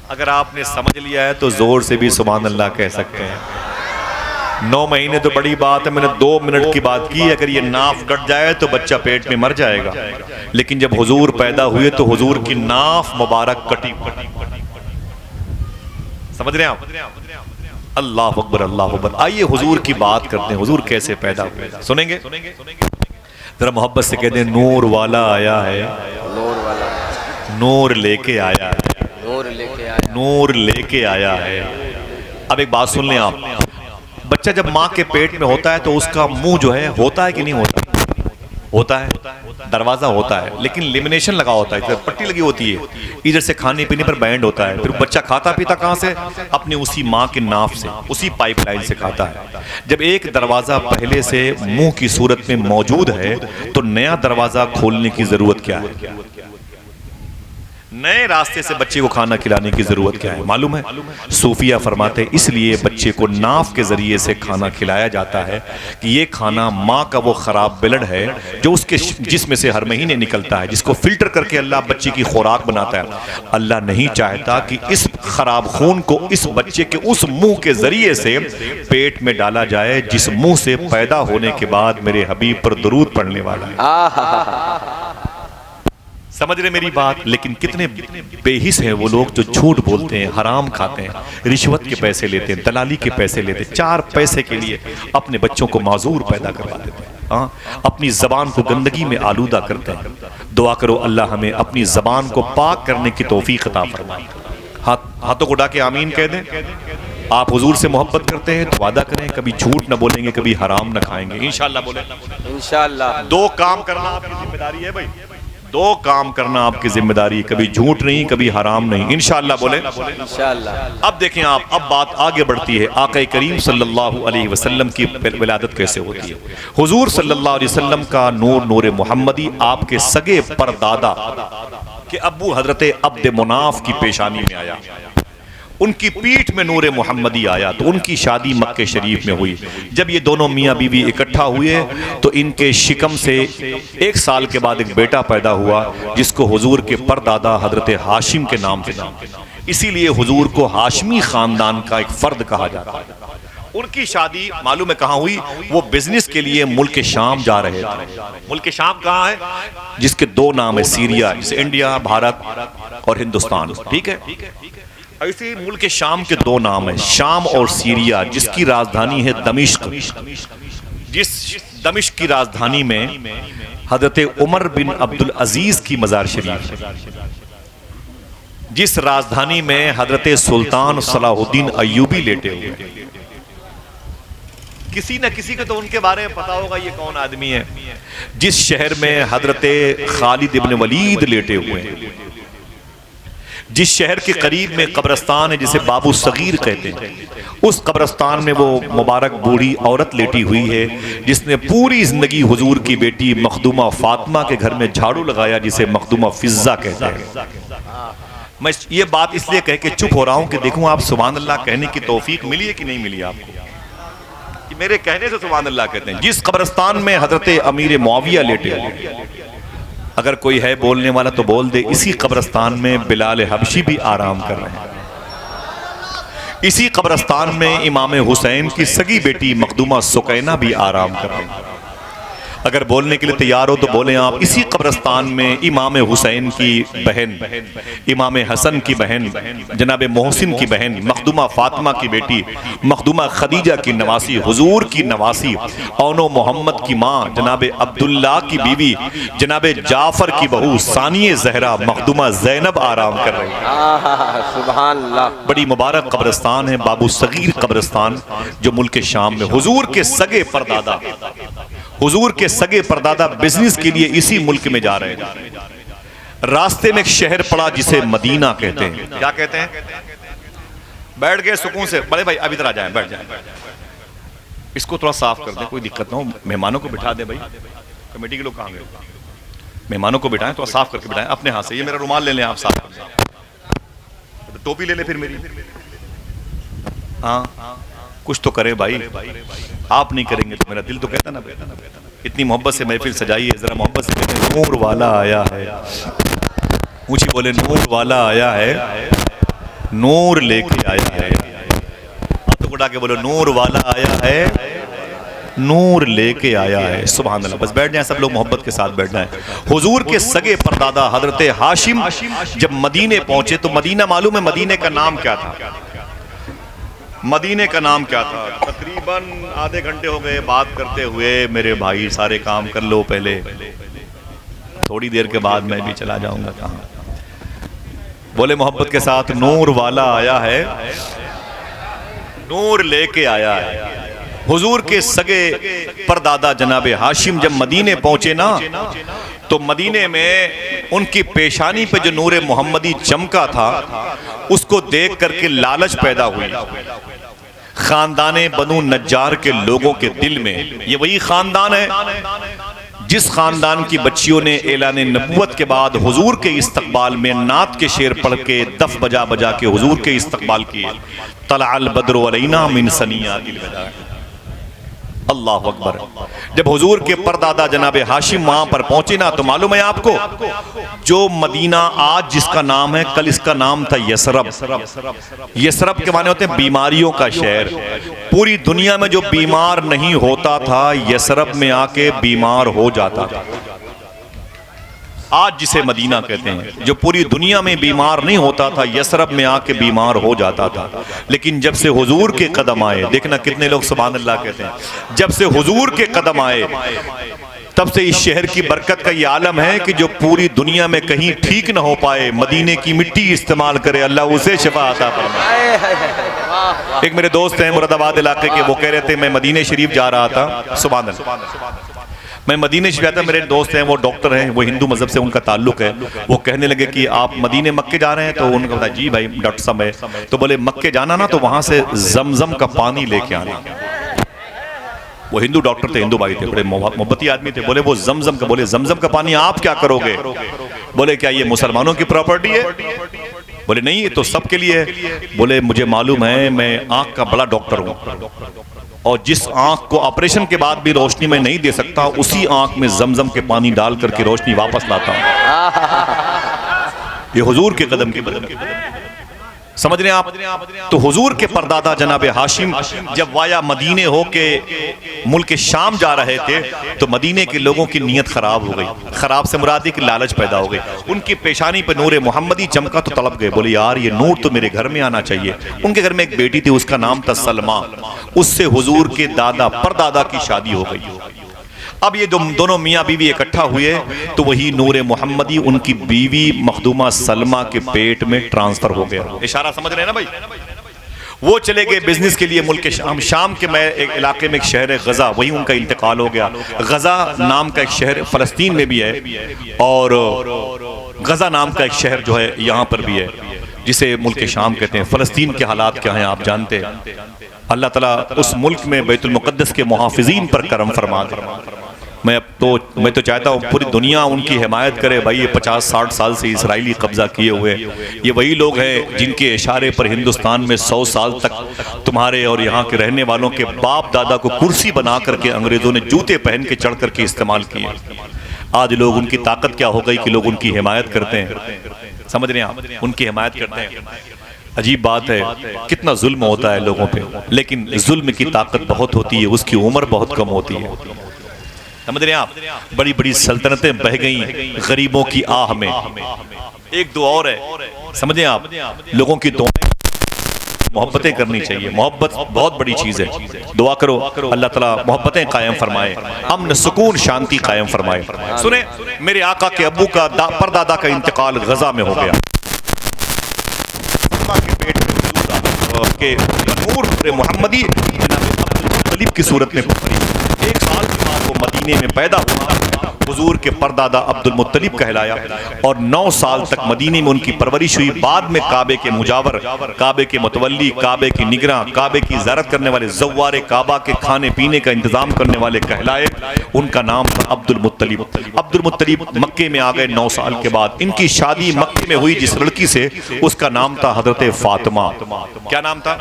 अगर आपने समझ लिया है तो जोर से भी सुभान अल्लाह कह सकते हैं। 9 महीने तो बड़ी बात है, मैंने 2 मिनट की बात की। अगर ये नाफ कट जाए तो बच्चा पेट में मर जाएगा, लेकिन जब हुजूर पैदा हुए तो हुजूर की नाफ मुबारक कटी। समझ रहे हैं आप? अल्लाह अकबर, अल्लाह अकबर। आइए हुजूर की बात करते हैं, हुजूर कैसे पैदा हुए, सुनेंगे? जरा मोहब्बत से कहते हैं, नूर वाला आया है, नूर वाला, नूर लेके आया है, नूर लेके आया, नूर लेके आया है। अब एक बात सुन लें आप, बच्चा जब माँ के पेट में होता है तो उसका मुंह जो है होता है कि नहीं होता? होता है, दरवाजा होता है, लेकिन लेमिनेशन लगा होता है, पट्टी लगी होती है, इधर से खाने पीने पर बैंड होता है। फिर बच्चा खाता पीता कहाँ से? अपने उसी माँ के नाफ से, उसी पाइपलाइन से खाता है। जब एक दरवाजा पहले से मुंह की सूरत में मौजूद है तो नया दरवाजा खोलने की जरूरत क्या है? नए रास्ते से बच्चे को खाना खिलाने की जरूरत क्या है? मालूम है? सूफिया फरमाते हैं, इसलिए बच्चे को नाफ के जरिए से खाना खिलाया जाता है कि ये खाना माँ का वो खराब ब्लड है जो उसके जिस्म से हर महीने निकलता है, जिसको फिल्टर करके अल्लाह बच्चे की खुराक बनाता है। अल्लाह नहीं चाहता कि इस खराब खून को इस बच्चे के उस मुंह के जरिए से पेट में डाला जाए जिस मुंह से पैदा होने के बाद मेरे हबीब पर दुरूद पढ़ने वाला है। समझ रहे मेरी बात? लेकिन कितने बेहिस हैं वो लोग जो झूठ बोलते हैं, हराम खाते हैं, रिश्वत के पैसे लेते हैं, दलाली के पैसे लेते हैं, 4 पैसे के लिए अपने बच्चों को माजूर पैदा करवा देते हैं। हाँ, अपनी जबान को गंदगी में आलूदा करते हैं। दुआ करो अल्लाह हमें अपनी जबान को पाक करने की तौफीक अता फरमाए। हाथों को उठा के आमीन कह दें। आप हुजूर से मोहब्बत करते हैं तो वादा करें कभी झूठ न बोलेंगे, कभी हराम न खाएंगे, इंशाअल्लाह बोले। इंशाअल्लाह। 2 काम करना आपकी जिम्मेदारी है भाई, 2 काम करना आपकी जिम्मेदारी, कभी झूठ नहीं, कभी हराम नहीं, इंशाअल्लाह बोले। इंशाअल्लाह। अब देखें आप, अब बात आगे बढ़ती है। आका करीम सल्लल्लाहु अलैहि वसल्लम की विलादत कैसे होती है? हुजूर सल्लल्लाहु अलैहि वसल्लम का नूर, नूर मोहम्मदी आपके सगे परदादा के अब्बू हजरत अब्द मुनाफ की पेशानी में आया, उनकी पीठ में नूर मोहम्मदी आया, तो उनकी शादी मक्के शरीफ में हुई। जब ये दोनों मियाँ बीवी इकट्ठा हुए तो इनके शिकम से 1 साल के बाद एक बेटा पैदा हुआ जिसको हुजूर के परदादा हजरत हाशिम के नाम से नाम, इसीलिए हुजूर को हाशमी खानदान का एक फर्द कहा जाता है। उनकी शादी मालूम है कहाँ हुई? वो बिजनेस के लिए मुल्क शाम जा रहे थे। मुल्क शाम कहाँ है? जिसके 2 नाम है, सीरिया, जैसे इंडिया, भारत और हिंदुस्तान, ठीक है? ऐसे मुल्क शाम के 2 नाम है, शाम और सीरिया, जिसकी राजधानी है दमिश्क। जिस दमिश्क की राजधानी में हजरत उमर बिन अब्दुल अजीज की मजार शरीफ है, जिस राजधानी में हजरत सुल्तान सलाहुद्दीन अय्यूबी लेटे हुए। किसी न किसी को तो उनके बारे में पता होगा ये कौन आदमी है। जिस शहर में हजरत खालिद इब्न वलीद लेटे हुए हैं, जिस शहर के करीब में कब्रिस्तान है जिसे बाबू सगीर कहते हैं, उस कब्रिस्तान में वो मुबारक बूढ़ी औरत लेटी हुई है जिसने पूरी जिंदगी हुजूर की बेटी मखदूमा फातिमा के घर में झाड़ू लगाया, जिसे मखदूमा फिजा कहते हैं। मैं ये बात इसलिए कह के चुप हो रहा हूं कि देखूं आप सुभान अल्लाह कहने की तौफीक मिली है कि नहीं मिली आपको, कि मेरे कहने से सुभान अल्लाह कहते हैं। जिस कब्रिस्तान में हजरत अमीर मुआविया लेटे हुए, अगर कोई है बोलने वाला तो बोल दे, इसी कब्रिस्तान में बिलाल हबशी भी आराम कर रहे हैं। इसी कब्रिस्तान में इमाम हुसैन की सगी बेटी मखदूमा सुकैना भी आराम कर रहे हैं। अगर बोलने के लिए तैयार हो तो बोलें आप। इसी कब्रिस्तान में इमाम हुसैन की बहन, इमाम हसन की बहन, जनाब मोहसिन की बहन, मखदूमा फातिमा की बेटी, मखदूमा खदीजा की नवासी, हुजूर की नवासी, औनो मोहम्मद की माँ जनाब अब्दुल्ला की बीवी, जनाब जाफर की बहू सानिए जहरा मखदूमा जैनब आराम कर रही है। सुभान अल्लाह। बड़ी मुबारक कब्रिस्तान है बाबू सगीर कब्रिस्तान, जो मुल्क शाम में हुजूर के सगे परदादा, हुजूर के सगे परदादा बिजनेस के लिए इसी मुल्क में जा रहे हैं। रास्ते में एक शहर पड़ा जिसे मदीना कहते हैं। क्या कहते हैं? बैठ गए सुकून से, बड़े भाई अब इधर आ जाएं, बैठ जाएं। इसको थोड़ा साफ कर दें, कोई दिक्कत ना हो। मेहमानों को बिठा दे भाई, कमेटी के लोग कहाँ गए? मेहमानों को बिठाएं, थोड़ा साफ करके बिठाएं अपने हाथ से। ये मेरा रुमाल ले लें आप, साफ कर दें। टोपी ले ले फिर मेरी। हाँ कुछ तो करे भाई, आप नहीं करेंगे तो मेरा दिल तो कहता ना। इतनी मोहब्बत से महफिल सजाई है, जरा मोहब्बत से कहते नूर वाला आया है। ऊंची बोले नूर वाला आया है, नूर लेके आया है। आप तो उठा के बोलो नूर वाला आया है, नूर लेके आया है। सुभान अल्लाह। बस बैठ जाएं सब लोग, मोहब्बत के साथ बैठ जाएं। हुजूर के सगे परदादा हजरत हाशिम जब मदीने पहुंचे तो मदीना मालूम है मदीने का नाम क्या था? मदीने का नाम क्या था? तकरीबन आधे घंटे हो गए बात करते हुए। मेरे भाई सारे काम कर लो पहले, थोड़ी देर के बाद मैं भी चला जाऊंगा। कहाँ? बोले मोहब्बत के साथ नूर वाला आया है, नूर लेके आया है। हुजूर के सगे परदादा जनाबे हाशिम जब मदीने पहुंचे ना, तो मदीने में उनकी पेशानी पे जो नूरे मोहम्मदी चमका था, उसको देख करके लालच पैदा हुई खानदाने बनु नज्जार के लोगों के दिल में। ये वही खानदान है जिस खानदान की बच्चियों ने ऐलान नबुव्वत के बाद हुजूर के इस्तकबाल में नात के शेर पढ़ के दफ बजा बजा के हुजूर के इस्तकबाल किए। तलाअल बद्रु अलैना मिन सनियातिल वदा। अल्लाह अकबर। जब हुजूर के परदादा जनाबे हाशिम वहां पर पहुंचे ना, तो मालूम है आपको, जो मदीना आज जिसका नाम है, कल इसका नाम था यसरब। यसरब के माने होते हैं बीमारियों का शहर। पूरी दुनिया में जो बीमार नहीं होता था, यसरब में आके बीमार हो जाता था। आज जिसे मदीना कहते हैं, जो पूरी दुनिया में बीमार नहीं होता था, यसरब में आके बीमार हो जाता था। लेकिन जब से हुजूर के कदम आए, देखना कितने लोग सुभान अल्लाह कहते हैं, जब से हुजूर के कदम आए तब से इस शहर की बरकत का ये आलम है कि जो पूरी दुनिया में कहीं ठीक ना हो पाए, मदीने की मिट्टी इस्तेमाल करे, अल्लाह उसे शिफा अता फरमाए। एक मेरे दोस्त हैं मुरादाबाद इलाके के, वो कह रहे थे मैं मदीने शरीफ जा रहा था। सुभान अल्लाह। मैं मदीने शरीफ आता, मेरे दोस्त हैं वो डॉक्टर हैं, वो हिंदू मजहब से उनका ताल्लुक है। वो कहने लगे कि आप मदीने मक्के जा रहे हैं? तो उनका बताया जी भाई डॉक्टर साहब है। तो बोले मक्के जाना ना, तो वहां से जमजम का पानी लेके आना। वो हिंदू डॉक्टर थे, हिंदू भाई थे, बड़े मोहब्बती आदमी थे। बोले वो जमजम का, बोले जमजम का पानी आप क्या करोगे? बोले क्या ये मुसलमानों की प्रॉपर्टी है? बोले नहीं, ये तो सबके लिए है। बोले मुझे मालूम है, मैं आंख का बड़ा डॉक्टर हूं, और जिस आंख को ऑपरेशन के बाद भी रोशनी में नहीं दे सकता, उसी आंख में जमजम के पानी डाल करके रोशनी वापस लाता हूं। ये हुजूर के कदम की बदल। समझ रहे हैं आप? तो हुजूर के परदादा जनाबे हाशिम जब वाया मदीने होके मुल्क शाम जा रहे थे, तो मदीने के लोगों की नीयत खराब हो गई। खराब से मुरादी की लालच पैदा हो गई। उनकी पेशानी पे नूरे मोहम्मदी चमका तो तड़प गए। बोले यार ये नूर तो मेरे घर में आना चाहिए। उनके घर में एक बेटी थी, उसका नाम था सलमा। उससे हुजूर के दादा परदादा की शादी हो गई। अब ये दोनों मियाँ बीवी इकट्ठा हुए, तो वही नूरे मोहम्मदी उनकी बीवी मखदूमा सलमा के पेट में ट्रांसफर हो गया। इशारा समझ रहे हैं ना भाई? वो चले गए बिजनेस के लिए मुल्क शाम। शाम के मैं एक इलाके में एक शहर है गजा, वहीं उनका इंतकाल हो गया। गजा नाम का एक शहर फलस्तीन में भी है, और गजा नाम का एक शहर जो है यहाँ पर भी है, जिसे मुल्क शाम कहते हैं। फलस्तीन के हालात क्या हैं आप जानते हैं। अल्लाह ताला उस मुल्क में बैतुल मुक़द्दस के मुहाफ़िज़ीन पर करम फरमा दे। मैं तो चाहता हूँ पूरी दुनिया उनकी हिमायत करे। भाई ये 50-60 साल से इसराइली कब्जा किए हुए, ये वही लोग हैं जिनके इशारे पर हिंदुस्तान में 100 साल तक तुम्हारे और यहाँ के रहने वालों के बाप दादा को कुर्सी बना करके अंग्रेजों ने जूते पहन के चढ़ करके इस्तेमाल किए। आज लोग उनकी ताकत क्या हो गई कि लोग उनकी हिमायत करते हैं। समझ रहे हैं आप? उनकी हिमायत करते हैं। अजीब बात है, कितना जुल्म होता है लोगों पे, लेकिन जुल्म की ताकत बहुत होती है, उसकी उम्र बहुत कम होती है। समझ रहे हैं आप? बड़ी बड़ी सल्तनतें बह गई गरीबों की आह में। एक दो और है, समझे आप? लोगों की दुआएं, मोहब्बतें करनी चाहिए। मोहब्बत बहुत बड़ी चीज है। दुआ करो अल्लाह ताला मोहब्बतें कायम फरमाए, अमन सुकून शांति कायम फरमाए। सुने, मेरे आका के अब्बू का परदादा का इंतकाल गजा में हो गया। के पेट के नूर मोहम्मदी अब्दुल मुत्तलिब की सूरत में 1 साल के बाद वो मदीने में पैदा हुआ। हुजूर के परदादा अब्दुल मुत्तलिब कहलाया और 9 साल तक मदीने में उनकी परवरिश हुई। बाद में काबे के मुजावर, काबे के मुतवल्ली, काबे की निगरां, काबे की ज़ियारत करने वाले, ज़व्वारे काबा के खाने पीने का इंतजाम करने वाले कहलाए। उनका नाम था अब्दुल मुत्तलिब। अब्दुल मुत्तलिब मक्के में आ गए 9 साल के बाद। इनकी शादी मक्के में हुई जिस लड़की से, उसका नाम था हजरत फातिमा। क्या नाम था?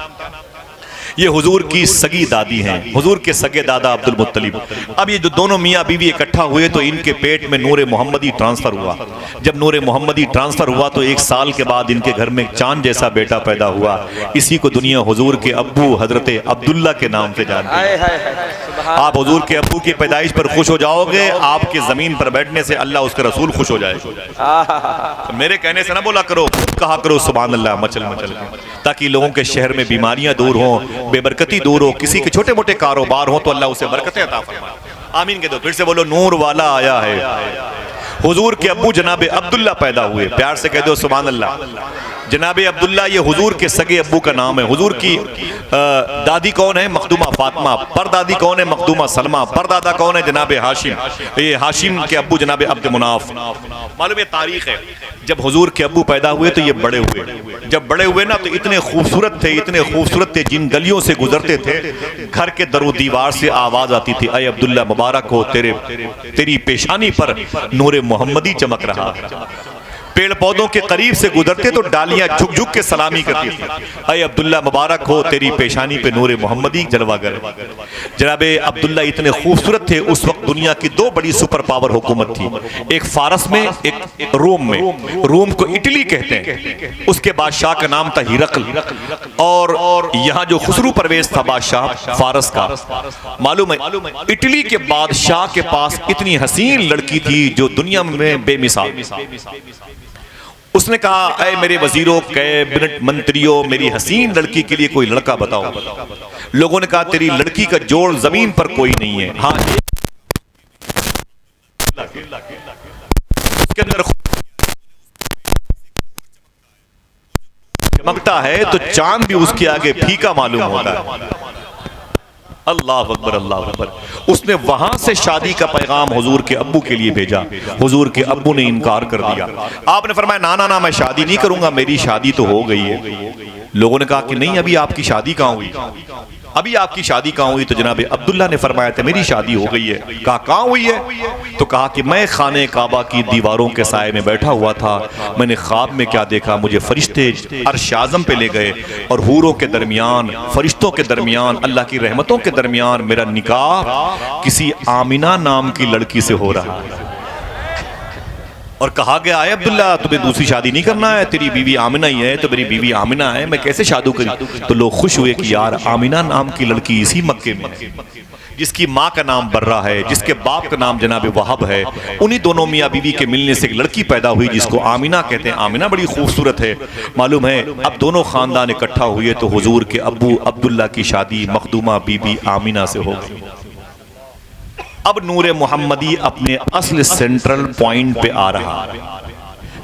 ये हुजूर की सगी दादी हैं, हुजूर के सगे दादा अब्दुल मुत्तलिब। अब ये जो दोनों मियाँ बीवी इकट्ठा हुए तो इनके पेट में नूरे मोहम्मदी ट्रांसफर हुआ। जब नूरे मोहम्मदी ट्रांसफर हुआ तो 1 साल के बाद इनके घर में चांद जैसा बेटा पैदा हुआ। इसी को दुनिया हुजूर के अब्बू हजरत अब्दुल्ला के नाम से जानती है। आप हुजूर के अब्बू की पैदाइश पर खुश हो जाओगे, आपके जमीन पर बैठने से अल्लाह उसके रसूल खुश हो जाएगा। मेरे कहने से ना बोला करो, खुद कहा करो सुभान अल्लाह मचल मचल के, ताकि लोगों के शहर में बीमारियां दूर हों, बेबरकती दूर हो, किसी के छोटे मोटे कारोबार हो तो अल्लाह उसे बरकतें अता फरमाए। आमीन कह दो, फिर से बोलो, नूर वाला आया है। हुजूर के अब्बू जनाबे अब्दुल्ला पैदा हुए। प्यार से कह दो सुभान अल्लाह। जनाबे अब्दुल्ला ये हुजूर के सगे अब्बू का नाम है। हुजूर की दादी कौन है? मखदूमा फातिमा। परदादी कौन है? मखदूमा सलमा। परदादा कौन है? जनाबे हाशिम। ये हाशिम के अब्बू जनाबे अब्द मुनाफ। मालूम है तारीख है, जब हुजूर के अब्बू पैदा हुए तो ये बड़े हुए। जब बड़े हुए ना तो इतने खूबसूरत थे, इतने खूबसूरत थे, जिन गलियों से गुजरते थे घर के दरो दीवार से आवाज आती थी, अय अब्दुल्ला मुबारक हो, तेरी पेशानी पर नूरे मोहम्मदी चमक रहा। पेड़ पौधों के करीब से गुजरते तो डालियां झुक झुक के सलामी करती थी, अय अब्दुल्ला मुबारक हो, तेरी पेशानी पे नूरे मोहम्मदी जलवागर। जनाबे अब्दुल्ला इतने खूबसूरत थे। उस वक्त दुनिया की 2 बड़ी सुपर पावर हुकूमत थी, एक फारस में, एक रोम में। रोम को इटली कहते हैं, उसके बादशाह का नाम था हिरकल, और यहाँ जो खुसरू परवेज था बादशाह फारस का। मालूम है इटली के बादशाह के पास इतनी हसीन लड़की थी जो दुनिया में बेमिसाल। उसने कहा, ऐ मेरे वजीरों, कैबिनेट मंत्रियों, मेरी हसीन लड़की के लिए कोई लड़का बताओ। लोगों ने कहा, तेरी लड़की का जोड़ जमीन पर कोई नहीं है। हाँ, उसके अंदर चमकता है तो चांद भी उसके आगे फीका मालूम होता है। अल्लाह अकबर, अल्लाह अकबर। उसने वहां से शादी का पैगाम हुजूर के अब्बू के लिए भेजा। हुजूर के अब्बू ने इनकार कर दिया। आपने फरमाया, ना ना ना, मैं शादी नहीं करूंगा, मेरी शादी तो हो गई है। लोगों ने कहा कि नहीं, अभी आपकी शादी कहाँ हुई? अभी आपकी शादी कहाँ हुई? तो जनाब अब्दुल्ला ने फरमाया था, मेरी शादी हो गई है। कहा, कहाँ हुई है? तो कहा कि मैं खाने काबा की दीवारों के साए में बैठा हुआ था, मैंने ख्वाब में क्या देखा, मुझे फरिश्ते अर्श आज़म पे ले गए और हूरों के दरमियान, फरिश्तों के दरमियान, अल्लाह की रहमतों के दरमियान मेरा निकाह किसी आमिना नाम की लड़की से हो रहा है। और कहा गया, आए अब्दुल्ला, तुम्हें दूसरी शादी नहीं करना है, तेरी बीवी आमिना ही है। तो मेरी बीवी आमिना है, मैं कैसे शादी करी? तो लोग खुश हुए कि यार आमिना नाम की लड़की इसी मक्के में, जिसकी माँ का नाम बर्रा है, जिसके बाप का नाम जनाब वहाब है, उन्हीं दोनों मियाँ बीवी के मिलने से एक लड़की पैदा हुई जिसको आमिना कहते हैं। आमिना बड़ी खूबसूरत है। मालूम है अब दोनों खानदान इकट्ठा हुए तो हुजूर के अब्बू अब्दुल्ला की शादी मखदूमा बीबी आमिना से हो गई। अब नूरे मोहम्मदी अपने असल सेंट्रल पॉइंट पे आ रहा है।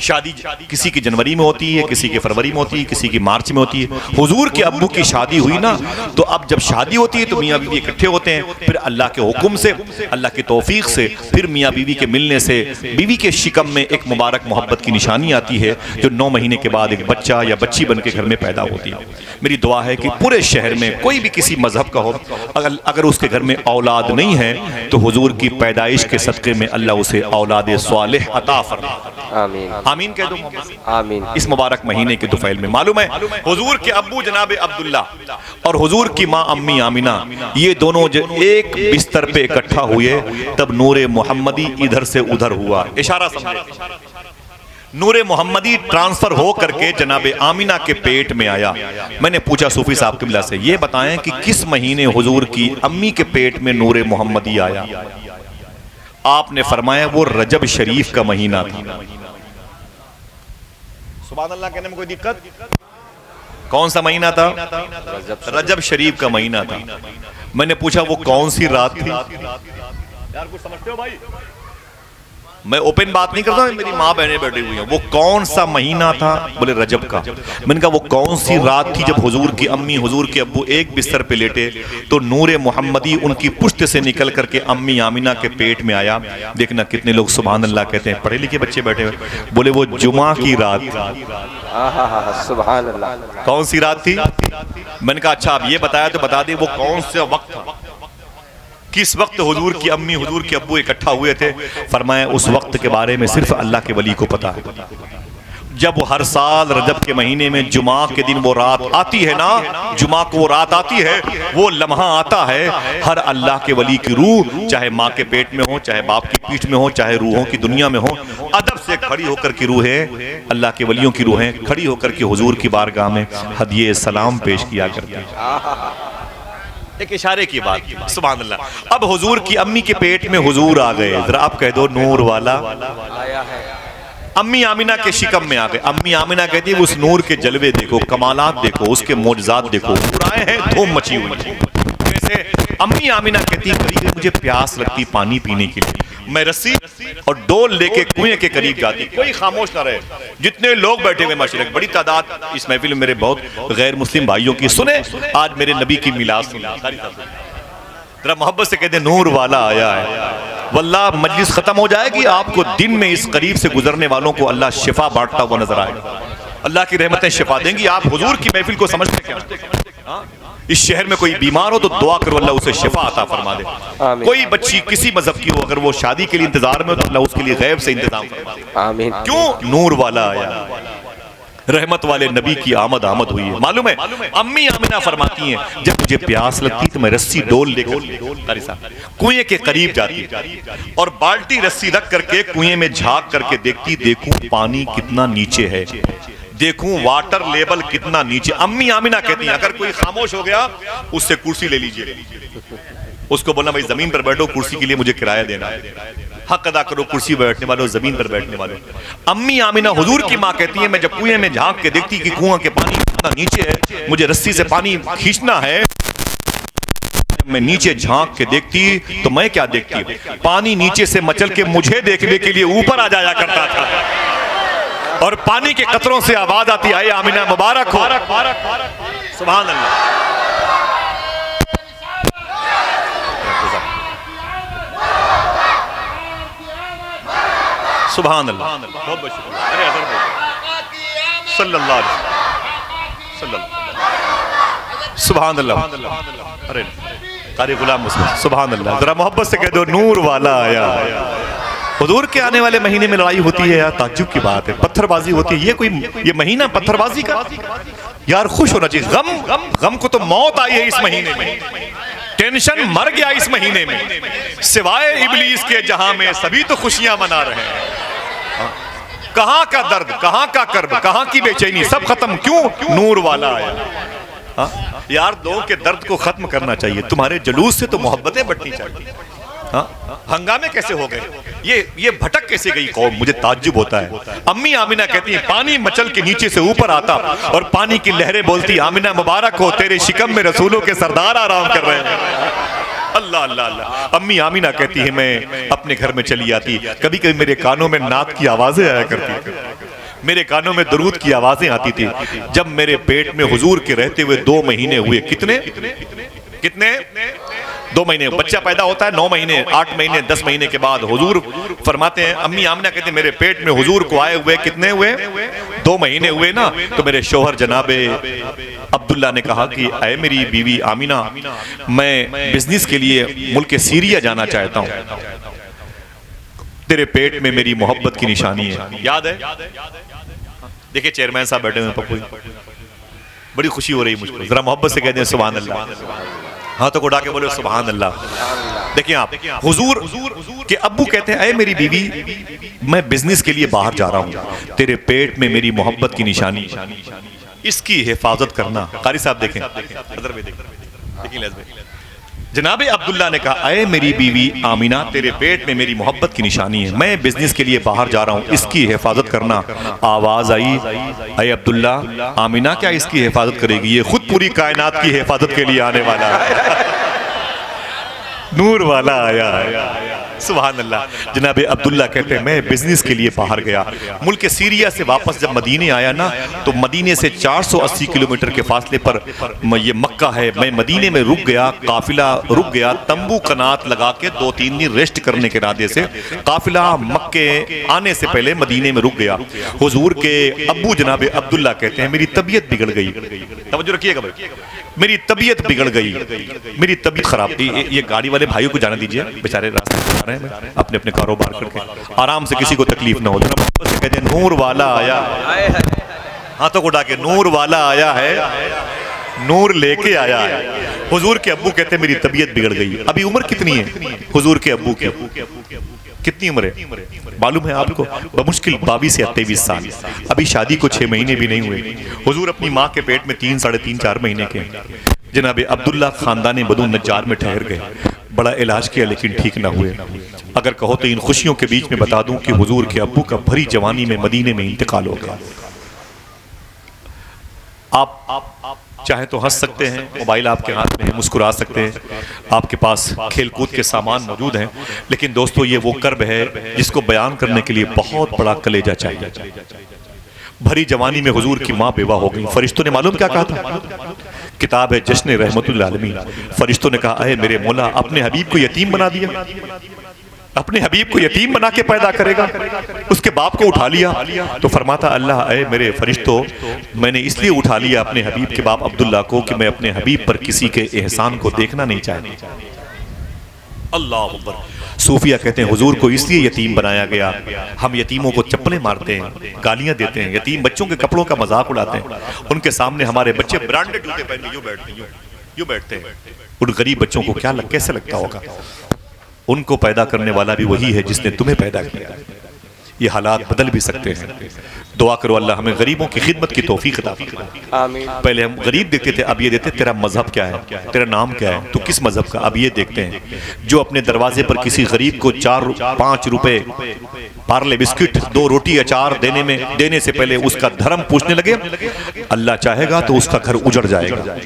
शादी किसी की जनवरी में होती है, किसी की फरवरी में होती है, किसी की मार्च में होती है। हुजूर के अब्बू की शादी हुई ना, तो अब जब शादी होती है तो मियाँ बीवी इकट्ठे होते हैं। फिर अल्लाह के हुक्म से, अल्लाह की तौफीक से, फिर मियाँ बीवी के मिलने से बीवी के शिकम में एक मुबारक मोहब्बत की निशानी आती है, जो 9 महीने के बाद एक बच्चा या बच्ची बन के घर में पैदा होती है। मेरी दुआ है कि पूरे शहर में कोई भी किसी मजहब का हो, अगर उसके घर में औलाद नहीं है तो हुजूर की पैदाइश के सदक़े में अल्लाह उसे औलाद स्वालिह अता फरमाए। आमीन, आमीन कह दो, आमीन। इस मुबारक महीने के दुफैल में मालूम है हुजूर के अब्बू जनाब अब्दुल्ला और हुजूर की माँ अम्मी आमिना, ये दोनों एक बिस्तर पे इकट्ठा हुए, तब नूरे मोहम्मदी इधर से उधर हुआ। इशारा समझे, नूरे मोहम्मदी ट्रांसफर हो करके जनाब आमिना के पेट में आया। मैंने पूछा सूफी साहब किबला से, ये बताएं कि किस महीने हुजूर की अम्मी के पेट में नूरे मोहम्मदी आया? आपने फरमाया वो रजब शरीफ का महीना था। सुभान अल्लाह कहने में कोई दिक्कत? कौन सा महीना था? रजब शरीफ का महीना था। मैंने पूछा वो कौन सी रात थी? यार कुछ समझते हो भाई? मैं ओपन बात नहीं करता, मेरी माँ बहनें बैठी हुई हैं। वो कौन सा महीना था? बोले रजब का। मैंने कहा वो कौन सी रात थी जब हुजूर की अम्मी हुजूर के अब्बू एक बिस्तर पे लेटे तो नूरे मोहम्मदी उनकी पुश्त से निकल करके अम्मी आमिना के पेट में आया। देखना कितने लोग सुभान अल्लाह कहते हैं, पढ़े लिखे बच्चे बैठे हुए। बोले वो जुमा की रात थी। सुभान अल्लाह। कौन सी रात थी? मैंने कहा अच्छा आप ये बताया तो बता दी वो कौन सा वक्त था, किस वक्त हुजूर की अम्मी हुजूर के अब्बू इकट्ठा हुए थे? फरमाया उस वक्त के बारे में सिर्फ अल्लाह के वली को पता है। जब हर साल रजब के महीने में जुमा के दिन वो रात आती है ना, जुमा को वो रात आती है, वो लम्हा आता है, हर अल्लाह के वली की रूह चाहे माँ के पेट में हो, चाहे बाप की पीठ में हो, चाहे रूहों की दुनिया में हो, अदब से खड़ी होकर की रूहें, अल्लाह के वलियों की रूहें खड़ी होकर के हुजूर की बारगाह में हदिये सलाम पेश किया करती है। एक इशारे की बात, सुभान अल्लाह। अब हुजूर की अम्मी के पेट में हुजूर आ गए, जरा आप कह दो नूर वाला आया है। अम्मी आमिना के शिकम में आ गए। अम्मी आमिना कहती है उस नूर के जलवे देखो, कमालात देखो, उसके मोजज़ात देखो, बुराएं हैं, धूम मची हुई। जैसे अम्मी आमिना कहती है कभी मुझे प्यास लगती पानी पीने के लिए, मैं रस्सी और डोल लेके कुएं के करीब जाती, कोई खामोश ना रहे। जितने लोग बैठे हुए माशाल्लाह, बड़ी तादाद इस महफिल में मेरे बहुत गैर मुस्लिम भाइयों की, सुने आज मेरे नबी की मिलाद सुना, जरा मोहब्बत से कहते नूर वाला आया है। वल्लाह मजलिस खत्म हो जाएगी, आपको दिन में इस करीब से गुजरने वालों को अल्लाह शिफा बांटता हुआ नजर आएगा। अल्लाह की रहमतें शिफा देंगी। आप हुजूर की महफिल को समझते क्या? इस शहर में कोई बीमार हो तो दुआ करो अल्लाह उसे शिफा अता फरमा दे। कोई बच्ची किसी मजहब की हो, अगर वो शादी के लिए इंतजार में हो तो अल्लाह उसके लिए गैब से इंतजाम फरमा दे। आमीन। क्यों? नूर वाला आया, रहमत वाले नबी की आमद हुई है। मालूम है अम्मी आमिना फरमाती हैं जब मुझे प्यास लगती तो मैं रस्सी डोल लेकर कुएं के करीब जाती और बाल्टी रस्सी रख करके कुएं में झांक करके देखती, देखूं पानी कितना नीचे है, देखूं वाटर लेवल कितना नीचे। अम्मी आमिना कहती हैं अगर कोई खामोश हो गया उससे कुर्सी ले लीजिए, उसको बोलना भाई जमीन पर बैठो, कुर्सी के लिए मुझे किराया देना है, हक अदा करो कुर्सी बैठने वालों, जमीन पर बैठने वालों। अम्मी आमिना हुजूर की माँ कहती है मैं जब कुएं में झांक के देखती कि कुआं के पानी कितना नीचे है, मुझे रस्सी से पानी खींचना है, मैं नीचे झांक के देखती तो मैं क्या देखती, पानी नीचे से मचल के मुझे देखने के लिए ऊपर आ जाया करता था और पानी के कतरों से आवाज आती आए आमिना मुबारक हो। सुभान अल्लाह। सुभान अल्लाह, बहुत बहुत शुक्रिया। अरे अजहर भाई सल्लल्लाहु अलैहि वसल्लम, सुभान अल्लाह। अरे कारी गुलाम मुस्लिम, सुभान अल्लाह। जरा मोहब्बत से कह दो नूर वाला आया। हुजूर के आने वाले महीने में लड़ाई होती है यार, ताज्जुब की बात है, पत्थरबाजी होती है। ये महीना पत्थरबाजी का यार, खुश होना चाहिए। गम को तो मौत आई है इस महीने में, टेंशन मर गया इस महीने में, सिवाय इब्लीस के जहां में सभी तो खुशियां मना रहे हैं। कहां का दर्द, कहां का कर्ब, कहां की बेचैनी, सब खत्म। क्यों? नूर वाला आया। यार लोगों के दर्द को खत्म करना चाहिए, तुम्हारे जुलूस से तो मोहब्बतें बढ़नी चाहिए। हंगामे कैसे हो गए, ये भटक कैसे गई कौम, मुझे ताज्जुब होता है। अम्मी आमिना कहती है पानी मचल के नीचे से ऊपर आता और पानी की लहरें बोलती आमिना मुबारक हो, तेरे शिकम में रसूलों के सरदार आराम कर रहे हैं। अल्लाह अल्लाह अल्लाह। अम्मी आमिना कहती है मैं अपने घर में चली आती, कभी कभी मेरे कानों में नात की आवाजें आया करती, मेरे कानों में दरूद की आवाजें आती थी। जब मेरे पेट में हुजूर के रहते हुए 2 महीने हुए, कितने 2 महीने, बच्चा पैदा होता है 9 महीने, 8 महीने, 10 महीने के बाद हुजूर फरमाते हैं, अम्मी आमिना कहते हैं मेरे पेट में हुजूर को आए हुए कितने हुए, 2 महीने हुए ना। तो मेरे शोहर जनाबे अब्दुल्ला ने कहा कि ऐ मेरी बीवी आमिना, मैं बिजनेस के लिए मुल्क सीरिया जाना चाहता हूँ, तेरे पेट में मेरी मोहब्बत की निशानी है। याद है? देखिए चेयरमैन साहब बैठे हुए पप्पू, बड़ी खुशी हो रही मुझको। जरा मोहब्बत से कहते हैं सुभान अल्लाह, हाथों को उठा के बोले सुभान अल्लाह। देखिए आप, हुजूर के अब्बू कहते हैं ऐ मेरी बीवी, मैं बिजनेस के लिए बाहर जा रहा हूँ, तेरे पेट में मेरी मोहब्बत की निशानी, इसकी हिफाजत करना। कारी साहब देखें, जनाबे अब्दुल्ला ने कहा, अय मेरी बीवी आमिना, तेरे पेट में मेरी मोहब्बत की निशानी है, मैं बिजनेस के लिए बाहर जा रहा हूँ, इसकी हिफाजत करना। आवाज आई, अय अब्दुल्ला, आमिना क्या इसकी हिफाजत करेगी, ये खुद पूरी कायनात की हिफाजत के लिए आने वाला है। नूर वाला आया। सुभान अल्लाह। जनाबे अब्दुल्ला कहते हैं, मैं बिजनेस के लिए बाहर गया, मुल्क सीरिया से वापस जब मदीने आया ना, तो मदीने से 480 किलोमीटर के फासले पर ये मक्का है। मैं मदीने में रुक गया, काफिला रुक गया, तंबू कनात लगा के 2-3 दिन रेस्ट करने के इरादे से काफिला मक्के आने से पहले मदीने में रुक गया। हुजूर के अब्बू जनाबे अब्दुल्ला कहते हैं, मेरी तबीयत बिगड़ गई। तवज्जो रखिएगा भाई, मेरी तबीयत बिगड़ गई, मेरी तबीयत खराब। ये गाड़ी वाले भाइयों को जाने दीजिए, बेचारे रास्ते में जा रहे हैं अपने अपने कारोबार करके, आराम से, किसी को तकलीफ ना हो। कहते हैं नूर वाला आया, हाथों को उठा के, नूर वाला आया है, नूर लेके आया है। हुजूर के अब्बू कहते हैं, मेरी तबीयत बिगड़ गई। अभी उम्र कितनी है हुजूर के अब्बू की? कितनी उम्र है मालूम है आपको? बमुश्किल 22 या 23 साल। अभी शादी को 6 महीने भी नहीं हुए। हुजूर अपनी माँ के पेट में 3, साढ़े 3, 4 महीने के। जनाबे अब्दुल्ला खानदान बदू नज्जार में ठहर गए, बड़ा इलाज किया लेकिन ठीक ना हुए। अगर कहो तो इन खुशियों के बीच में बता दूं कि हुजूर के अब्बू का भरी जवानी में मदीने में इंतकाल हो गया। आप चाहे तो हंस सकते हैं, मोबाइल आपके हाथ में है, मुस्कुरा सकते हैं, आपके पास खेलकूद के सामान मौजूद हैं, लेकिन दोस्तों ये वो कर्ब है जिसको बयान करने के लिए बहुत बड़ा कलेजा चाहिए। भरी जवानी में हुजूर की माँ बेवा हो गई। फरिश्तों ने मालूम क्या कहा था? किताब है जश्न रहमतुल आलमीन। फरिश्तों ने कहा, अहे मेरे मौला, अपने हबीब को यतीम बना दिया, अपने हबीब को यतीम बना के पैदा करेगा, उसके बाप को उठा लिया। तो फरमाता अल्लाह, अरे मेरे फरिश्तों, मैंने इसलिए उठा लिया अपने हबीब के बाप अब्दुल्ला को कि मैं अपने हबीब पर किसी के एहसान को देखना नहीं चाहता। अल्लाह अकबर। सूफिया कहते हैं हुजूर को इसलिए यतीम बनाया गया, हम यतीमों को चप्पलें मारते हैं, गालियां देते हैं, यतीम बच्चों के कपड़ों का मजाक उड़ाते हैं, उनके सामने हमारे बच्चे ब्रांडेड जूते पहन के यूं बैठते हैं। उन गरीब बच्चों को क्या कैसे लगता होगा? उनको पैदा करने वाला भी वही है जिसने तुम्हें पैदा किया। ये हालात बदल भी सकते हैं। दुआ करो अल्लाह हमें गरीबों की खिदमत की तौफीक अता फरमाए। आमीन। पहले हम गरीब देखते थे, अब ये देखते तेरा मजहब क्या है, तेरा नाम क्या है, तू किस मजहब का? अब ये देखते हैं जो अपने दरवाजे पर किसी गरीब को 4-5 रुपए पार्ले बिस्किट, 2 रोटी अचार देने से पहले उसका धर्म पूछने लगे, अल्लाह चाहेगा तो उसका घर उजड़ जाएगा।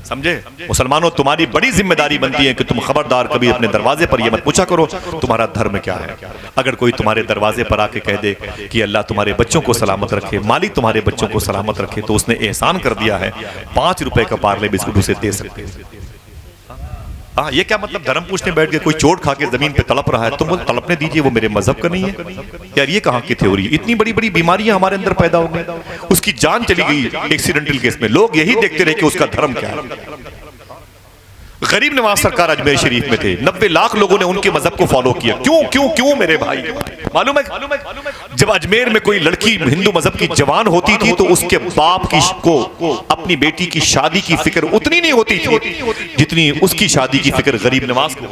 समझे? मुसलमानों, तुम्हारी बड़ी जिम्मेदारी बनती है कि तुम खबरदार कभी अपने दरवाजे पर यह मत पूछा करो तुम्हारा धर्म क्या है। अगर कोई तुम्हारे दरवाजे पर आके कह दे कि अल्लाह तुम्हारे बच्चों को सलामत रखे, मालिक तुम्हारे बच्चों को सलामत रखे, तो उसने एहसान कर दिया है। 5 रुपए का पार्ले बिस्कुट उसे दे सकते हैं। हाँ, ये क्या मतलब धर्म पूछने बैठ गए? कोई चोट खा के जमीन पे तड़प रहा है, तुम बोल तड़पने दीजिए, वो मेरे मजहब का नहीं है यार। ये कहाँ की थ्योरी? इतनी बड़ी बड़ी बीमारियां हमारे अंदर पैदा हो गई, उसकी जान चली गई एक्सीडेंटल केस में, लोग यही देखते रहे कि उसका धर्म क्या है। गरीब नवाज सरकार अजमेर शरीफ में थे, 90 लाख लोगों ने उनके मजहब को फॉलो किया। क्यों क्यों क्यों मेरे भाई? मालूम है जब अजमेर में कोई लड़की हिंदू मजहब की जवान होती थी तो उसके बाप को अपनी बेटी की शादी की फिक्र उतनी नहीं होती थी जितनी उसकी शादी की फिक्र गरीब नवाज को।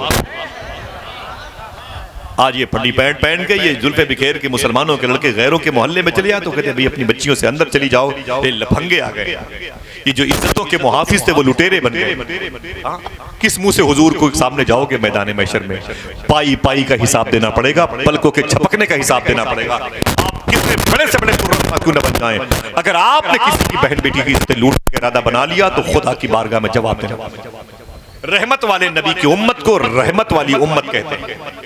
आज ये फटी पैंट पहन के, ये जुल्फे बिखेर के मुसलमानों के लड़के गैरों के मोहल्ले में चले आए तो कहते हैं भाई अपनी बच्चियों से अंदर चली जाओ, ये लफंगे आ गए। ये जो इज्जतों के मुहाफिज थे वो लुटेरे बन गए। किस मुंह से हुजूर को सामने जाओगे मैदान महशर में? पाई पाई का हिसाब देना पड़ेगा, पलकों के झपकने का हिसाब देना पड़ेगा। आप कितने बड़े से बड़े क्यों न बन जाएं, अगर आपने किसी की बहन बेटी की इज्जत लूटने का इरादा बना लिया तो खुदा की बारगाह में जवाब देना। रहमत वाले नबी की उम्मत को रहमत वाली उम्मत कहते हैं।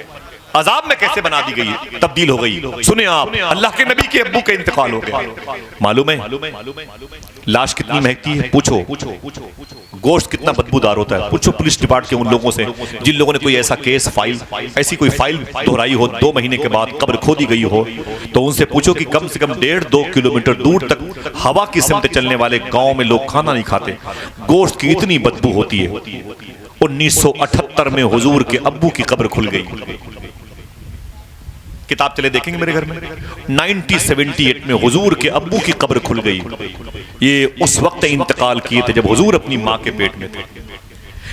अजाब में कैसे बना दी गई, तब्दील हो गई। सुने आप, अल्लाह के नबी के अब्बू का इंतकाल हो गया। मालूम है लाश कितनी महकती है? पूछो। गोश्त कितना बदबूदार होता है? पूछो पुलिस डिपार्टमेंट के उन लोगों से जिन लोगों ने कोई ऐसा केस ऐसी कोई फाइल दोहराई हो, 2 महीने के बाद कब्र खोदी गई हो, तो उनसे पूछो कि कम से कम 1.5-2 किलोमीटर दूर तक हवा की सिमत चलने वाले गाँव में लोग खाना नहीं खाते, गोश्त की इतनी बदबू होती है। 1978 में हुजूर के अब्बू की कब्र खुल गई। किताब चले देखेंगे मेरे घर में। 1978 में हुजूर के अब्बू की कब्र खुल गई। ये उस वक्त इंतकाल किए थे जब हुजूर अपनी माँ के पेट में थे।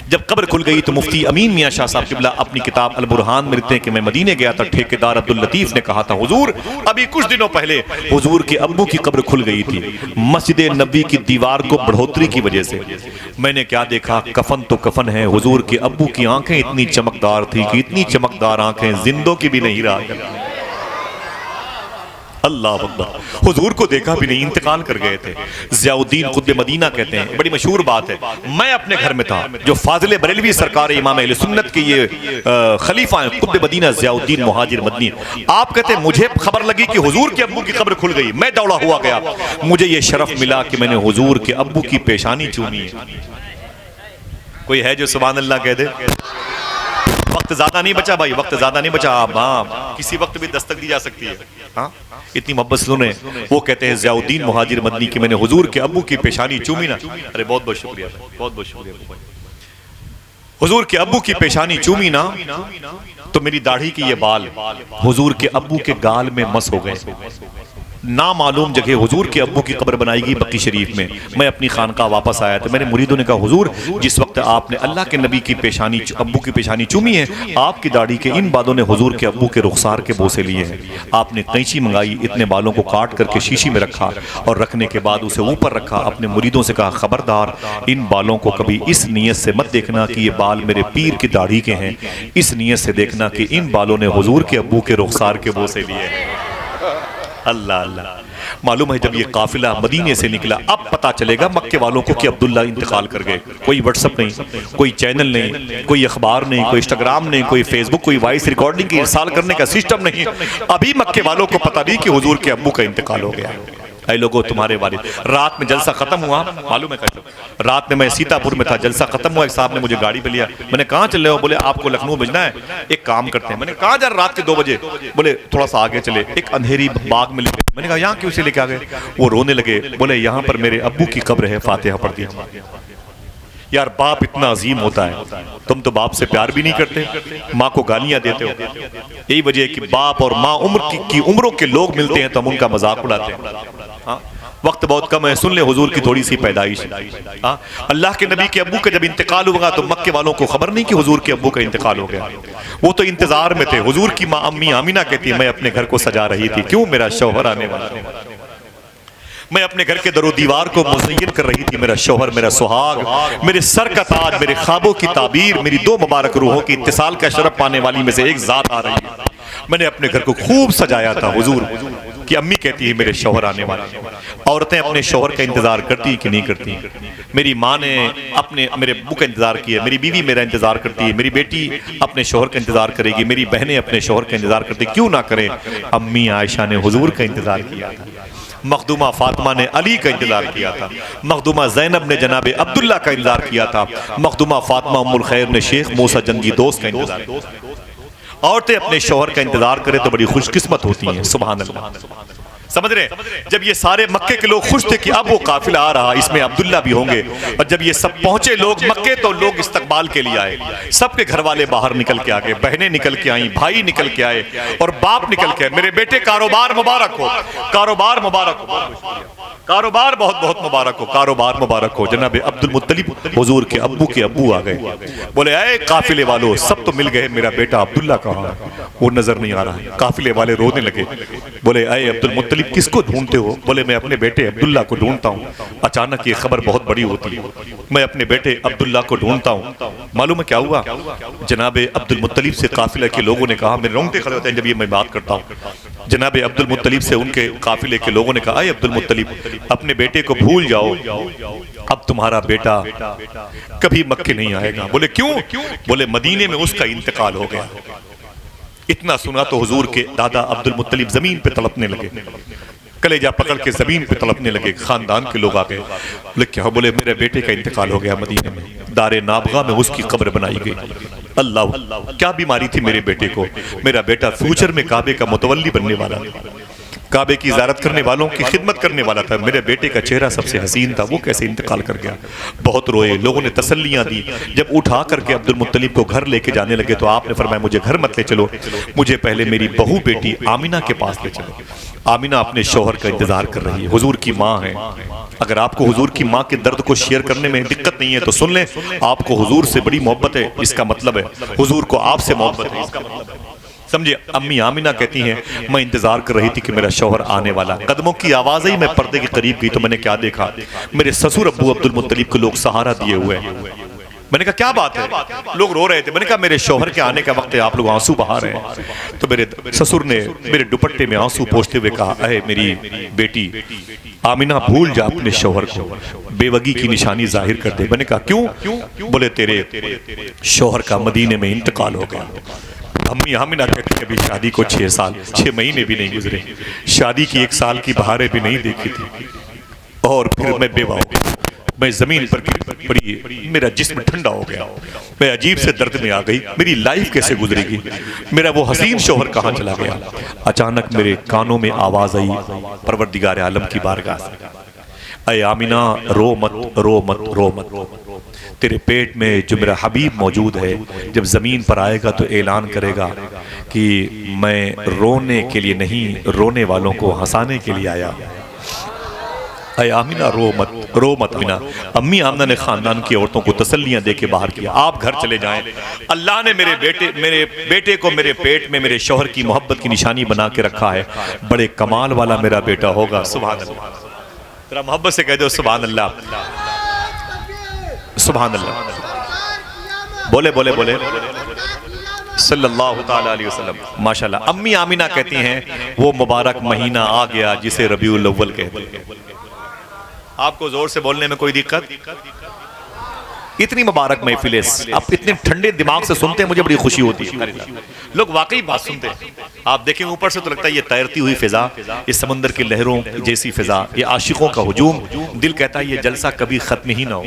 जब कब्र खुल गई तो मुफ्ती अमीन मियां शाह साहब किबला अपनी किताब अल बुरहान में लिखते हैं कि मैं मदीने गया था, ठेकेदार अब्दुल लतीफ ने कहा था हुजूर अभी कुछ दिनों पहले हुजूर के अब्बू की कब्र खुल गई थी मस्जिद नबी की दीवार को बढ़ोतरी की वजह से। मैंने क्या देखा, कफन तो कफन है, हुजूर के अब्बू की आंखें इतनी चमकदार थी कि इतनी चमकदार आंखें जिंदों की भी नहीं रहा। अल्लाह अकबर, हुजूर को देखा भी नहीं, इंतकाल कर गए थे। ज़ियाउद्दीन कुतुब मदीना कहते हैं, बड़ी मशहूर बात है, मैं अपने घर में था, जो फाजिल बरेलवी सरकार इमाम अहले सुन्नत के ये खलीफा हैं कुतुब मदीना ज़ियाउद्दीन मुहाजिर मदनी, आप कहते हैं मुझे खबर लगी कि हुजूर के अब्बू की कब्र खुल गई, मैं दौड़ा हुआ गया, मुझे ये शरफ मिला कि मैंने हुजूर के अब्बू की पेशानी चूमी है। कोई है जो सुभान अल्लाह कह दे? वक्त ज्यादा नहीं बचा भाई, वक्त ज्यादा नहीं बचा, हाँ किसी वक्त भी दस्तक दी जा सकती है। हाँ इतनी मोहब्बत सुने, वो कहते हैं ज़ियाउद्दीन मुहाजिर मदनी कि मैंने हुजूर के अब्बू की पेशानी चूमी ना। अरे बहुत बहुत शुक्रिया, बहुत बहुत शुक्रिया। हुजूर के अब्बू की पेशानी चूमी ना तो मेरी दाढ़ी की ये बाल हुजूर के अब्बू के गाल में मस हो गए। नामालूम जगह हुजूर के अब्बू की कब्र बनाई गई बक्की शरीफ में। मैं अपनी खानका वापस आया तो मेरे मुरीदों ने कहा हुजूर जिस वक्त आपने अल्लाह के नबी की पेशानी अब्बू की पेशानी चूमी है, आपकी दाढ़ी के इन बालों ने हुजूर के अब्बू के रुखसार के बोसे लिए हैं। आपने कैंची मंगाई, इतने बालों को काट करके शीशी में रखा और रखने के बाद उसे ऊपर रखा। अपने मुरीदों से कहा खबरदार इन बालों को कभी इस नीयत से मत देखना कि ये बाल मेरे पीर की दाढ़ी के हैं, इस नीयत से देखना कि इन बालों ने हुजूर के अब्बू के रुखसार के बोसे लिए हैं। अल्लाह अल्लाह। मालूम है जब ये काफिला मदीने से निकला, अब पता चलेगा मक्के वालों को कि अब्दुल्ला इंतकाल कर गए। कोई व्हाट्सअप नहीं, कोई चैनल नहीं, कोई अखबार नहीं, कोई इंस्टाग्राम नहीं, कोई फेसबुक, कोई वॉइस रिकॉर्डिंग की इरसाल करने का सिस्टम नहीं। अभी मक्के वालों को पता नहीं कि हुजूर के अब्बू का इंतकाल हो गया। ऐ लोगों तुम्हारे वालिद, रात में जलसा खत्म हुआ, मालूम है रात में मैं सीतापुर में था, जलसा खत्म हुआ, एक साहब ने मुझे गाड़ी पे लिया, मैंने कहाँ चल रहे हो? बोले आपको लखनऊ भेजना है, एक काम करते हैं। मैंने कहाँ जा रहे? रात के 2 बजे। बोले थोड़ा सा आगे चले, एक अंधेरी बाग में लेके। मैंने कहा यहाँ क्यों से लेके आ गए? वो रोने लगे, बोले यहाँ पर मेरे अब्बू की कब्र है, फातिहा पढ़ दिया। यार बाप इतना अजीम होता है, तुम तो बाप से प्यार भी नहीं करते, माँ को गालियां देते हो। यही वजह है कि बाप और माँ उम्र की उम्रों के लोग मिलते हैं तो हम उनका मजाक उड़ाते हैं। हाँ वक्त बहुत कम है, सुन ले हुजूर की थोड़ी सी पैदाइश। हाँ अल्लाह के नबी के अब्बू का जब इंतकाल हुआ तो मक्के वालों को खबर नहीं कि हुजूर के अब्बू का इंतकाल हो गया। वो तो इंतजार में थे। हुजूर की माँ अम्मी आमिना कहती है मैं अपने घर को सजा रही थी, क्यों? मेरा शौहर आने वाला है। मैं अपने घर के दरो दीवार को मुज़य्यन कर रही थी, मेरा शौहर, मेरा सुहाग, मेरे सर का ताज, मेरे ख्वाबों की ताबीर, मेरी 2 मुबारक रूहों की इत्तिसाल का शरफ पाने वाली में से एक जात आ रही है। मैंने अपने घर को खूब सजाया था। हुजूर की अम्मी कहती है मेरे शौहर आने वाले। औरतें अपने शौहर का इंतजार करती कि नहीं करती? मेरी माँ ने अपने मेरे अब्बू का इंतजार किया, मेरी बीवी मेरा इंतजार करती है, मेरी बेटी अपने शौहर का इंतजार करेगी, मेरी बहनें अपने शौहर का इंतजार करती, क्यों ना करें? अम्मी आयशा ने हुजूर का इंतजार किया था, मखदूमा फातिमा ने अली का इंतजार किया था, मखदूमा ज़ैनब ने जनाब अब्दुल्ला का इंतजार किया था, मखदूमा फातिमा उम्मुल खैर ने शेख मूसा जंगी दोस्त का इंतजार किया। औरतें अपने शौहर का इंतजार करें तो बड़ी खुशकिस्मत होती हैं। सुभान अल्लाह। समझ रहे? जब ये सारे मक्के के लोग खुश थे कि अब वो काफिला आ रहा, इसमें अब्दुल्ला भी होंगे, और जब ये सब पहुंचे लोग मक्के तो लोग इस्तकबाल के लिए आए। सबके घर वाले बाहर निकल के आ गए, बहनें निकल के आई, भाई निकल के आए और बाप निकल के आए। मेरे बेटे कारोबार मुबारक हो, कारोबार मुबारक हो, कारोबार बहुत बहुत मुबारक हो, कारोबार मुबारक हो। जनाब अब्दुल मुत्तलिब हुजूर के अब्बू के अब्बू आ गए। बोले आए काफिले वालों, सब तो मिल गए, मेरा बेटा अब्दुल्ला कहाँ है? वो नजर नहीं आ रहा है। काफिले वाले रोने लगे। बोले आए अब्दुल मुत्तलिब किसको ढूंढते हो? बोले मैं अपने बेटे अब्दुल्ला को ढूंढता हूँ। अचानक ये खबर बहुत बड़ी होती है, मैं अपने बेटे अब्दुल्ला को ढूंढता हूँ। मालूम है क्या हुआ? जनाब अब्दुल मुत्तलिब से काफिला के लोगों ने कहा, मेरे रोंगटे खड़े होते हैं जब ये मैं बात करता हूँ। जनाब अब्दुल मुत्तलिब से उनके काफिले के लोगों ने कहा, अब्दुल मुत्तलिब अपने बेटे को भूल जाओ, अब तुम्हारा बेटा कभी मक्के नहीं आएगा। बोले क्यों? बोले मदीने में उसका इंतकाल हो गया। इतना सुना तो हुजूर के दादा अब्दुल मुत्तलिब जमीन पे तड़पने लगे, कलेजा पकड़ के जमीन पे तड़पने लगे। खानदान के लोग आ गए, बोले क्या? बोले मेरे बेटे का इंतकाल हो गया मदीने में, दारे नाबगा में उसकी कब्र बनाई गई। अल्लाह, क्या बीमारी थी मेरे बेटे को? मेरा बेटा फ्यूचर में काबे का मुतवल्ली बनने वाला, काबे की ज़ियारत करने वालों की खिदमत करने वाला था। मेरे बेटे का चेहरा सबसे हसीन था, वो कैसे इंतकाल कर गया? बहुत रोए, लोगों ने तसल्लियां दी। जब उठा करके अब्दुल मुत्तलिब को घर लेके जाने लगे तो आपने फरमाया मुझे घर मत ले चलो, मुझे पहले मेरी बहू बेटी आमिना के पास ले चलो। आमिना अपने शौहर का इंतजार कर रही है, हुजूर की माँ है, अगर आपको हुजूर की माँ के दर्द को शेयर करने में दिक्कत नहीं है तो सुन लें, आपको हुजूर से बड़ी मोहब्बत है, इसका मतलब है हुजूर को आपसे मोहब्बत है, इसका मतलब है। समझिए, अम्मी आमिना कहती हैं, मैं इंतजार कर रही थी कि मेरा शौहर आने वाला। कदमों की आवाज ही मैं पर्दे के करीब गई तो मैंने क्या देखा, मेरे ससुर अब्बू अब्दुल मुत्तलिब को लोग सहारा दिए हुए हैं। मैंने कहा क्या बात है, लोग रो रहे थे। मैंने कहा मेरे शौहर के आने का वक्त है, आप लोग आंसू बहा रहे हैं। तो मेरे ससुर ने मेरे दुपट्टे में आंसू पोंछते हुए कहा, अरे मेरी बेटी आमिना, भूल जा अपने शौहर को, बेवगी की निशानी जाहिर कर दे। मैंने कहा क्यों? बोले तेरे शौहर का मदीने में इंतकाल हो गया। अम्मी आमिना कहती है, अभी शादी को 6 महीने भी नहीं गुजरे, शादी की 1 साल की बहारें भी नहीं देखी थी, और फिर मैं बेवा हो गया। मैं जमीन पर पड़ी, मेरा जिस्म ठंडा हो गया, मैं अजीब से दर्द में आ गई। मेरी लाइफ कैसे गुजरेगी, मेरा वो हसीन शौहर कहाँ चला गया। अचानक मेरे कानों में आवाज आई परवरदिगार आलम की बारगाह से, अय आमिना, रो मत रो मत रो मत, तेरे पेट में जो मेरा हबीब मौजूद है, जब जमीन पर आएगा तो ऐलान करेगा कि मैं रोने के लिए नहीं, रोने वालों को हंसाने के लिए आया। अय आमिना, रो मत आमिना। अम्मी आमिना ने खानदान की औरतों को तसल्लियां दे के बाहर किया, आप घर चले जाएं, अल्लाह ने मेरे बेटे को मेरे पेट में मेरे शौहर की मोहब्बत की निशानी बना के रखा है, बड़े कमाल वाला मेरा बेटा होगा। सुभान अल्लाह, जरा मोहब्बत से कह दो सुभान अल्लाह, सुभान अल्लाह, बोले बोले बोले सल्लल्लाहु ताला अलैहि वसल्लम। माशाल्लाह, अम्मी आमिना कहती हैं, वो मुबारक महीना आ गया जिसे रबीउल अव्वल कहते हैं। आपको जोर से बोलने में कोई दिक्कत? इतनी मुबारक महफिल, आप इतने ठंडे दिमाग से सुनते हैं, मुझे बड़ी खुशी होती है। लोग वाकई बात सुनते हैं। आप देखें ऊपर से तो लगता है ये तैरती हुई फिजा, ये समंदर की लहरों जैसी फिजा, ये आशिकों का हुजूम, दिल कहता है ये जलसा कभी खत्म ही ना हो।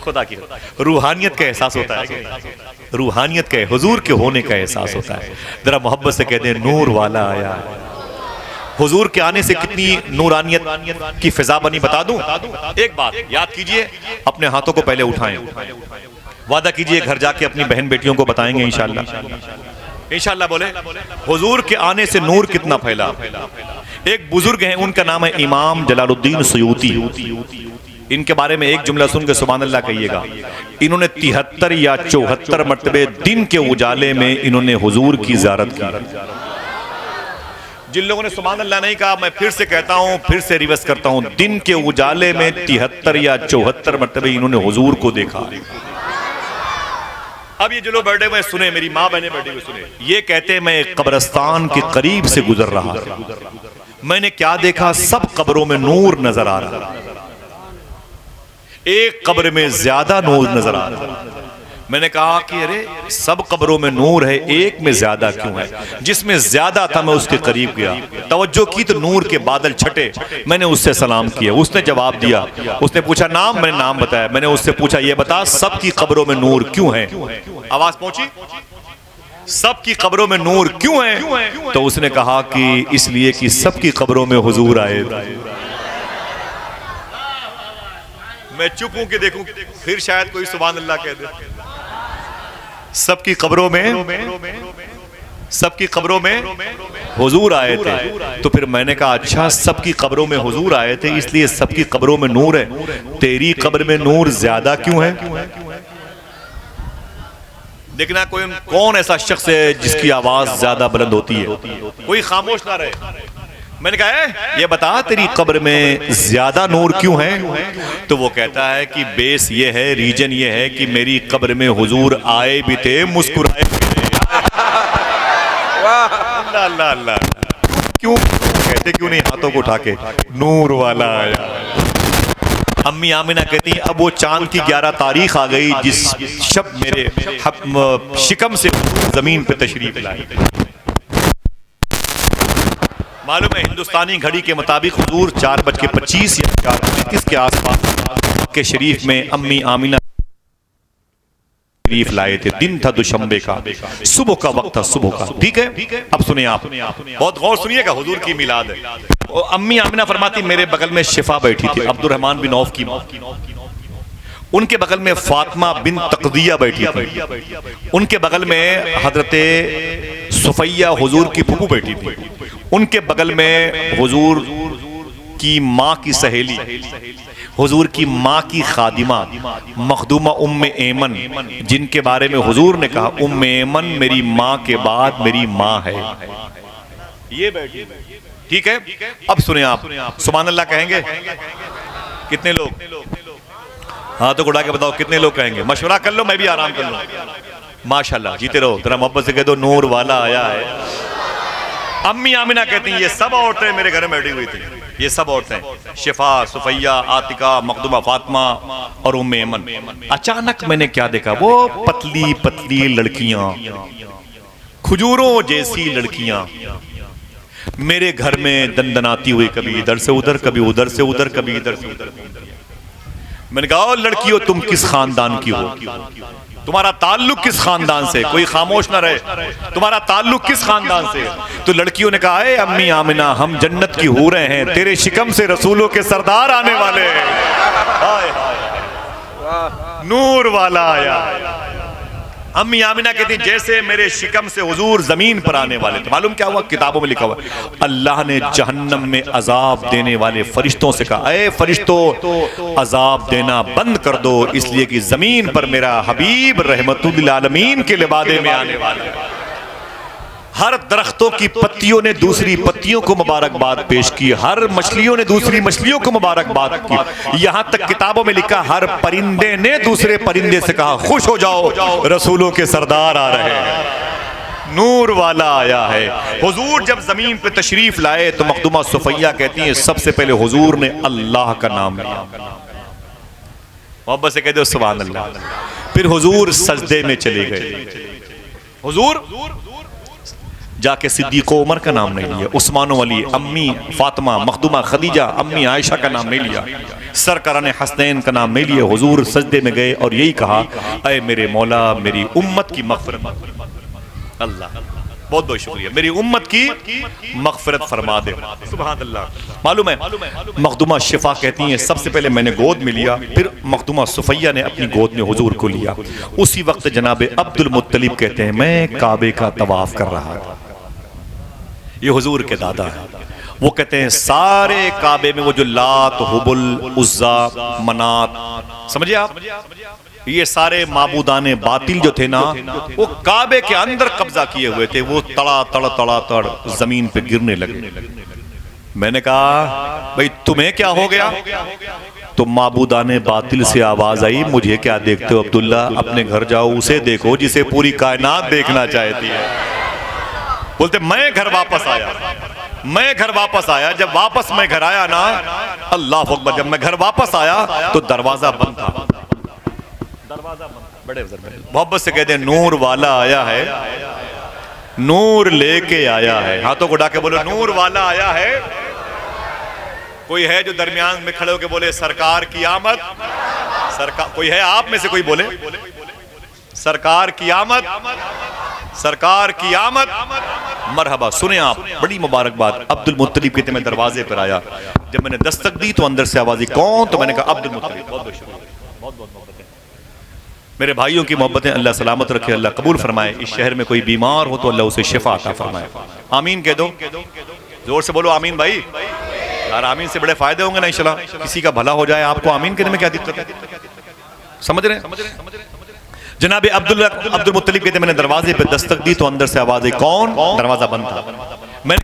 खुदा की रूहानियत का एहसास होता है, रूहानियत का, हुजूर के होने का एहसास होता है। जरा मोहब्बत से कहते हैं, नूर वाला आया। हुजूर के आने से कितनी नूरानियत की फिजा बनी, बता दूं? एक बात याद कीजिए, अपने हाथों को पहले उठाएं, वादा कीजिए घर जाके अपनी बहन बेटियों को बताएंगे इंशाअल्लाह। इंशाअल्लाह बोले, हुजूर के आने से नूर कितना फैला। एक बुजुर्ग हैं, उनका नाम है इमाम जलालुद्दीन सुयूती। इनके बारे में एक जुमला सुन के सुभान अल्लाह कहिएगा। इन्होंने 73 या 74 मरतबे दिन के उजाले में इन्होंने हुजूर की ज़ियारत की। जिन लोगों ने सुभान अल्लाह नहीं कहा, मैं फिर से कहता हूं, फिर से रिवर्स करता हूं, दिन के उजाले में 73 या 74 मरतबे इन्होंने हुजूर को देखा। अब ये जो लोग बैठे हुए सुने, मेरी माँ बहने बैठे हुए सुने, ये कहते हैं मैं कब्रिस्तान के करीब से गुजर रहा था, मैंने क्या देखा, सब कब्रों में नूर नजर आ रहा, एक कब्र में ज्यादा नूर नजर आ रहा। मैंने कहा कि अरे सब कब्रों में नूर है, एक में ज्यादा क्यों है? जिसमें ज्यादा था मैं उसके करीब गया, तवज्जो की तो नूर के बादल छटे। मैंने उससे सलाम किया, उसने जवाब दिया। उसने पूछा नाम, मैंने नाम बताया। मैंने उससे पूछा ये बता सबकी कब्रों में नूर क्यों है? आवाज पहुंची? सबकी कब्रों में नूर क्यों है? तो उसने कहा कि इसलिए कि सबकी कब्रों में हुजूर आए। मैं चुप हूं कि देखूं फिर शायद कोई सुभान अल्लाह कह दे। सबकी कब्रों में हुजूर आए थे। तो फिर मैंने कहा अच्छा, सबकी कब्रों में हुजूर आए थे इसलिए सबकी कब्रों में नूर है, तेरी कब्र में नूर ज्यादा क्यों है? देखना कोई कौन ऐसा शख्स है जिसकी आवाज ज्यादा बुलंद होती है, कोई खामोश ना रहे। मैंने कहा ये बता तेरी कब्र में ज्यादा नूर क्यों है? तो वो कहता है कि बेस ये है, रीजन ये है कि मेरी कब्र में हुजूर आए भी थे, मुस्कुराए भी थे। अल्लाह अल्लाह अल्लाह, क्यों कहते क्यों नहीं हाथों को उठा के नूर वाला आया? अम्मी आमिना कहती है अब वो चांद की 11 तारीख आ गई जिस शब मेरे शिकम से जमीन पे तशरीफ लाए। मालूम है हिंदुस्तानी घड़ी के मुताबिक हुजूर 4:25 या 4:35 के आसपास के शरीफ में अम्मी आमिना शरीफ लाए थे। दिन था दुशंबे का, सुबह का वक्त था, सुबह का। ठीक है, अब सुनिए आप बहुत गौर सुनिएगा, हुजूर की मिलाद है। अम्मी आमिना फरमाती मेरे बगल में शिफा बैठी थी, अब्दुर्रहमान बिन औफ की मां। उनके बगल में फातिमा बिन तकदिया बैठी थी। उनके बगल में हजरत सुफैया हुजूर की फुफू बैठी थी। उनके बगल में हुजूर की माँ की सहेली, हुजूर की माँ की खादिमा मखदूमा उम्मे ऐमन, जिनके बारे में हुजूर ने कहा उम्मे ऐमन मेरी माँ के बाद मेरी माँ है, ये बैठी। ठीक है, अब सुने आप सुभान अल्लाह कहेंगे? कितने लोग? हाँ तो उड़ा के बताओ कितने लोग कहेंगे? मशवरा कर लो, मैं भी आराम कर लूं। माशाल्लाह, जीते रहो। तेरा मोहब्बत से कह दो नूर वाला आया है। अम्मी आमिना कहती हैं ये सब औरतें मेरे घर में बैठी हुई थी, ये सब औरतें शिफा, सुफैया, आतिका, मखदूमा, फातिमा और उम्मे ऐमन। अचानक मैंने क्या देखा, वो पतली पतली लड़कियां, खजूरों जैसी लड़कियां मेरे घर में दंदनाती हुई, कभी इधर से उधर, कभी उधर से उधर, कभी इधर से उधर। मैंने कहा लड़कियों तुम किस खानदान की हो, तुम्हारा ताल्लुक किस खानदान से? कोई खामोश ना रहे, तुम्हारा ताल्लुक किस खानदान से? तो लड़कियों ने कहा है अम्मी आमिना हम जन्नत की हूरें हैं, तेरे शिकम से रसूलों के सरदार आने वाले हैं। नूर वाला आया। अम्मी आमिना कहती जैसे मेरे शिकम से हुजूर जमीन पर आने वाले थे। मालूम क्या हुआ? किताबों में लिखा हुआ अल्लाह ने जहन्नम में अजाब देने वाले फरिश्तों से कहा ऐ फरिश्तों अजाब देना बंद कर दो, इसलिए कि जमीन पर मेरा हबीब रहमतुल आलमीन के लिबादे में आने वाला है। हर दरख्तों की पत्तियों ने दूसरी पत्तियों को मुबारकबाद पेश की, हर मछलियों ने दूसरी मछलियों को मुबारकबाद की, यहां तक किताबों में लिखा हर परिंदे ने दूसरे परिंदे से कहा खुश हो जाओ रसूलों के सरदार आ रहे हैं, नूर वाला आया है। हुजूर जब जमीन पे तशरीफ लाए तो मखदूमा सुफैया कहती हैं सबसे पहले हुजूर ने अल्लाह का नाम लिया, मोहब्बत से कह दो सुभान अल्लाह। फिर हुजूर सजदे में चले गए, हुजूर जाके सिद्दीक़ उमर का नाम नहीं लिया, उस्मान वली, अम्मी फातिमा, मखदूमा खदीजा, अम्मी आयशा का नाम नहीं लिया, सरकराने हसनैन का नाम नहीं लिया। हुजूर सजदे में गए और यही कहा ऐ मेरे मौला मेरी उम्मत की मग़फ़िरत, अल्लाह बहुत बहुत शुक्रिया, मेरी उम्मत की मग़फ़िरत फरमा दे। सुभान अल्लाह। मालूम है मखदूमा शिफा कहती हैं सबसे पहले मैंने गोद में लिया, फिर मखदूमा सुफैया ने अपनी गोद में हुजूर को लिया। उसी वक्त जनाब अब्दुल मुत्तलिब कहते हैं मैं काबे का तवाफ कर रहा था, ये हुजूर के दादा है, वो कहते हैं सारे काबे में वो जो लात, हुबुल, उज्जा, मनात, समझिए आप, ये सारे माबूदाने बातिल जो थे ना वो काबे के अंदर कब्जा किए हुए थे, वो तड़ा तड़ तड़ा तड़ जमीन पे गिरने लगे। मैंने कहा भाई तुम्हें क्या हो गया? तो माबूदाने बातिल से आवाज आई मुझे क्या देखते हो अब्दुल्ला, अपने घर जाओ उसे देखो जिसे पूरी कायनात देखना चाहती है। बोलते मैं घर वापस आया, मैं घर वापस आया, जब वापस मैं घर आया ना अल्लाह अकबर, जब मैं घर वापस आया तो दरवाजा बंद था, दरवाजा बंद। बड़े मोहब्बत से कहते हैं नूर वाला आया है, नूर लेके आया है। हाथों को उठा के बोलो नूर वाला आया है। कोई है जो दरमियान में खड़े होकर बोले सरकार की आमद? सरकार कोई है आप में से? कोई बोले सरकार की आमद, सरकार की आमद, मरहबा। सुने आप, बड़ी मुबारकबाद। अब्दुल मुत्तलिब कहते मैं दरवाजे पर आया, जब मैंने दस्तक दी तो अंदर से आवाज आई कौन? तो मैंने कहा अब्दुल मुत्तलिब। बहुत बहुत शुक्रिया, बहुत बहुत मोहब्बतें मेरे भाइयों की मोहब्बतें। अल्लाह सलामत रखे, अल्लाह कबूल फरमाए। इस शहर में कोई बीमार हो तो अल्लाह उसे शिफा अता फरमाए। आमीन कह दो, जोर से बोलो आमीन भाई। यार आमीन से बड़े फायदे होंगे ना इंशाल्लाह, किसी का भला हो जाए आपको आमीन कहने में क्या दिक्कत है? समझ रहे हैं? जनाब अब्दुल मुत्तलिब कहते मैंने दरवाजे पे दस्तक दी तो अंदर से आवाज आई कौन? दरवाजा बंद था। मैंने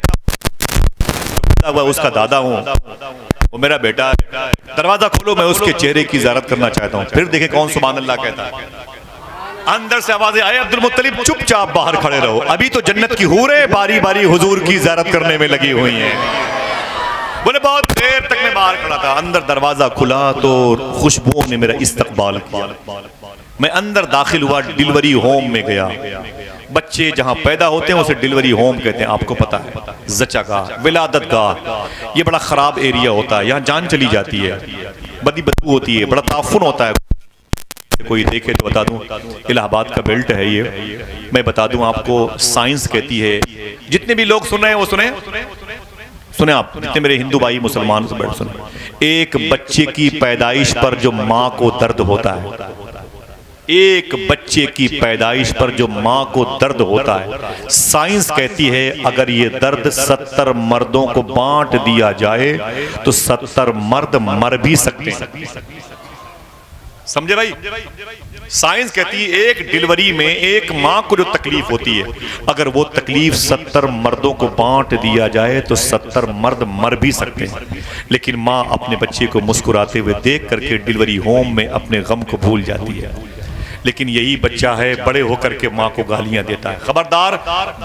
कहा उसका दादा हूँ, वो मेरा बेटा है, दरवाजा खोलो मैं उसके चेहरे की ज़ियारत करना चाहता हूँ। फिर देखे कौन सुभान अल्लाह कहता है। अंदर से आवाजें आए अब्दुल मुत्तलिब चुपचाप बाहर खड़े रहो, अभी तो जन्नत की हूरें बारी बारी हुजूर की ज़ियारत करने में लगी हुई हैं। बोले बहुत देर तक मैं बाहर खड़ा था, अंदर दरवाजा खुला तो खुशबुओं ने मेरा इस्तकबाल किया। मैं अंदर दाखिल हुआ, डिलीवरी होम में गया। बच्चे जहां पैदा होते हैं उसे डिलीवरी होम कहते हैं, आपको पता है, जचा गाह, विलादत गाह। ये बड़ा खराब एरिया होता है, यहाँ जान चली जाती है, बदी बदबू होती है, बड़ा ताफुन होता है। कोई देखे तो बता दूं इलाहाबाद का बेल्ट है ये, मैं बता दूं आपको साइंस कहती है, जितने भी लोग सुन रहे हैं वो सुने सुने आप, जितने मेरे हिंदू भाई मुसलमान से बैठ सुने। एक बच्चे की पैदाइश पर जो माँ को दर्द होता है, एक बच्चे की पैदाइश पर जो माँ को दर्द होता है, साइंस कहती है अगर ये दर्द 70 मर्दों को बांट दिया जाए तो 70 मर्द मर भी सकते हैं। समझे भाई? साइंस कहती है एक डिलीवरी में एक माँ को जो तकलीफ होती है, अगर वो तकलीफ 70 मर्दों को बांट दिया जाए तो 70 मर्द मर भी सकते हैं। लेकिन माँ अपने बच्चे को मुस्कुराते हुए देख करके डिलीवरी होम में अपने गम को भूल जाती है। लेकिन यही बच्चा है बड़े होकर के माँ को गालियां देता है। खबरदार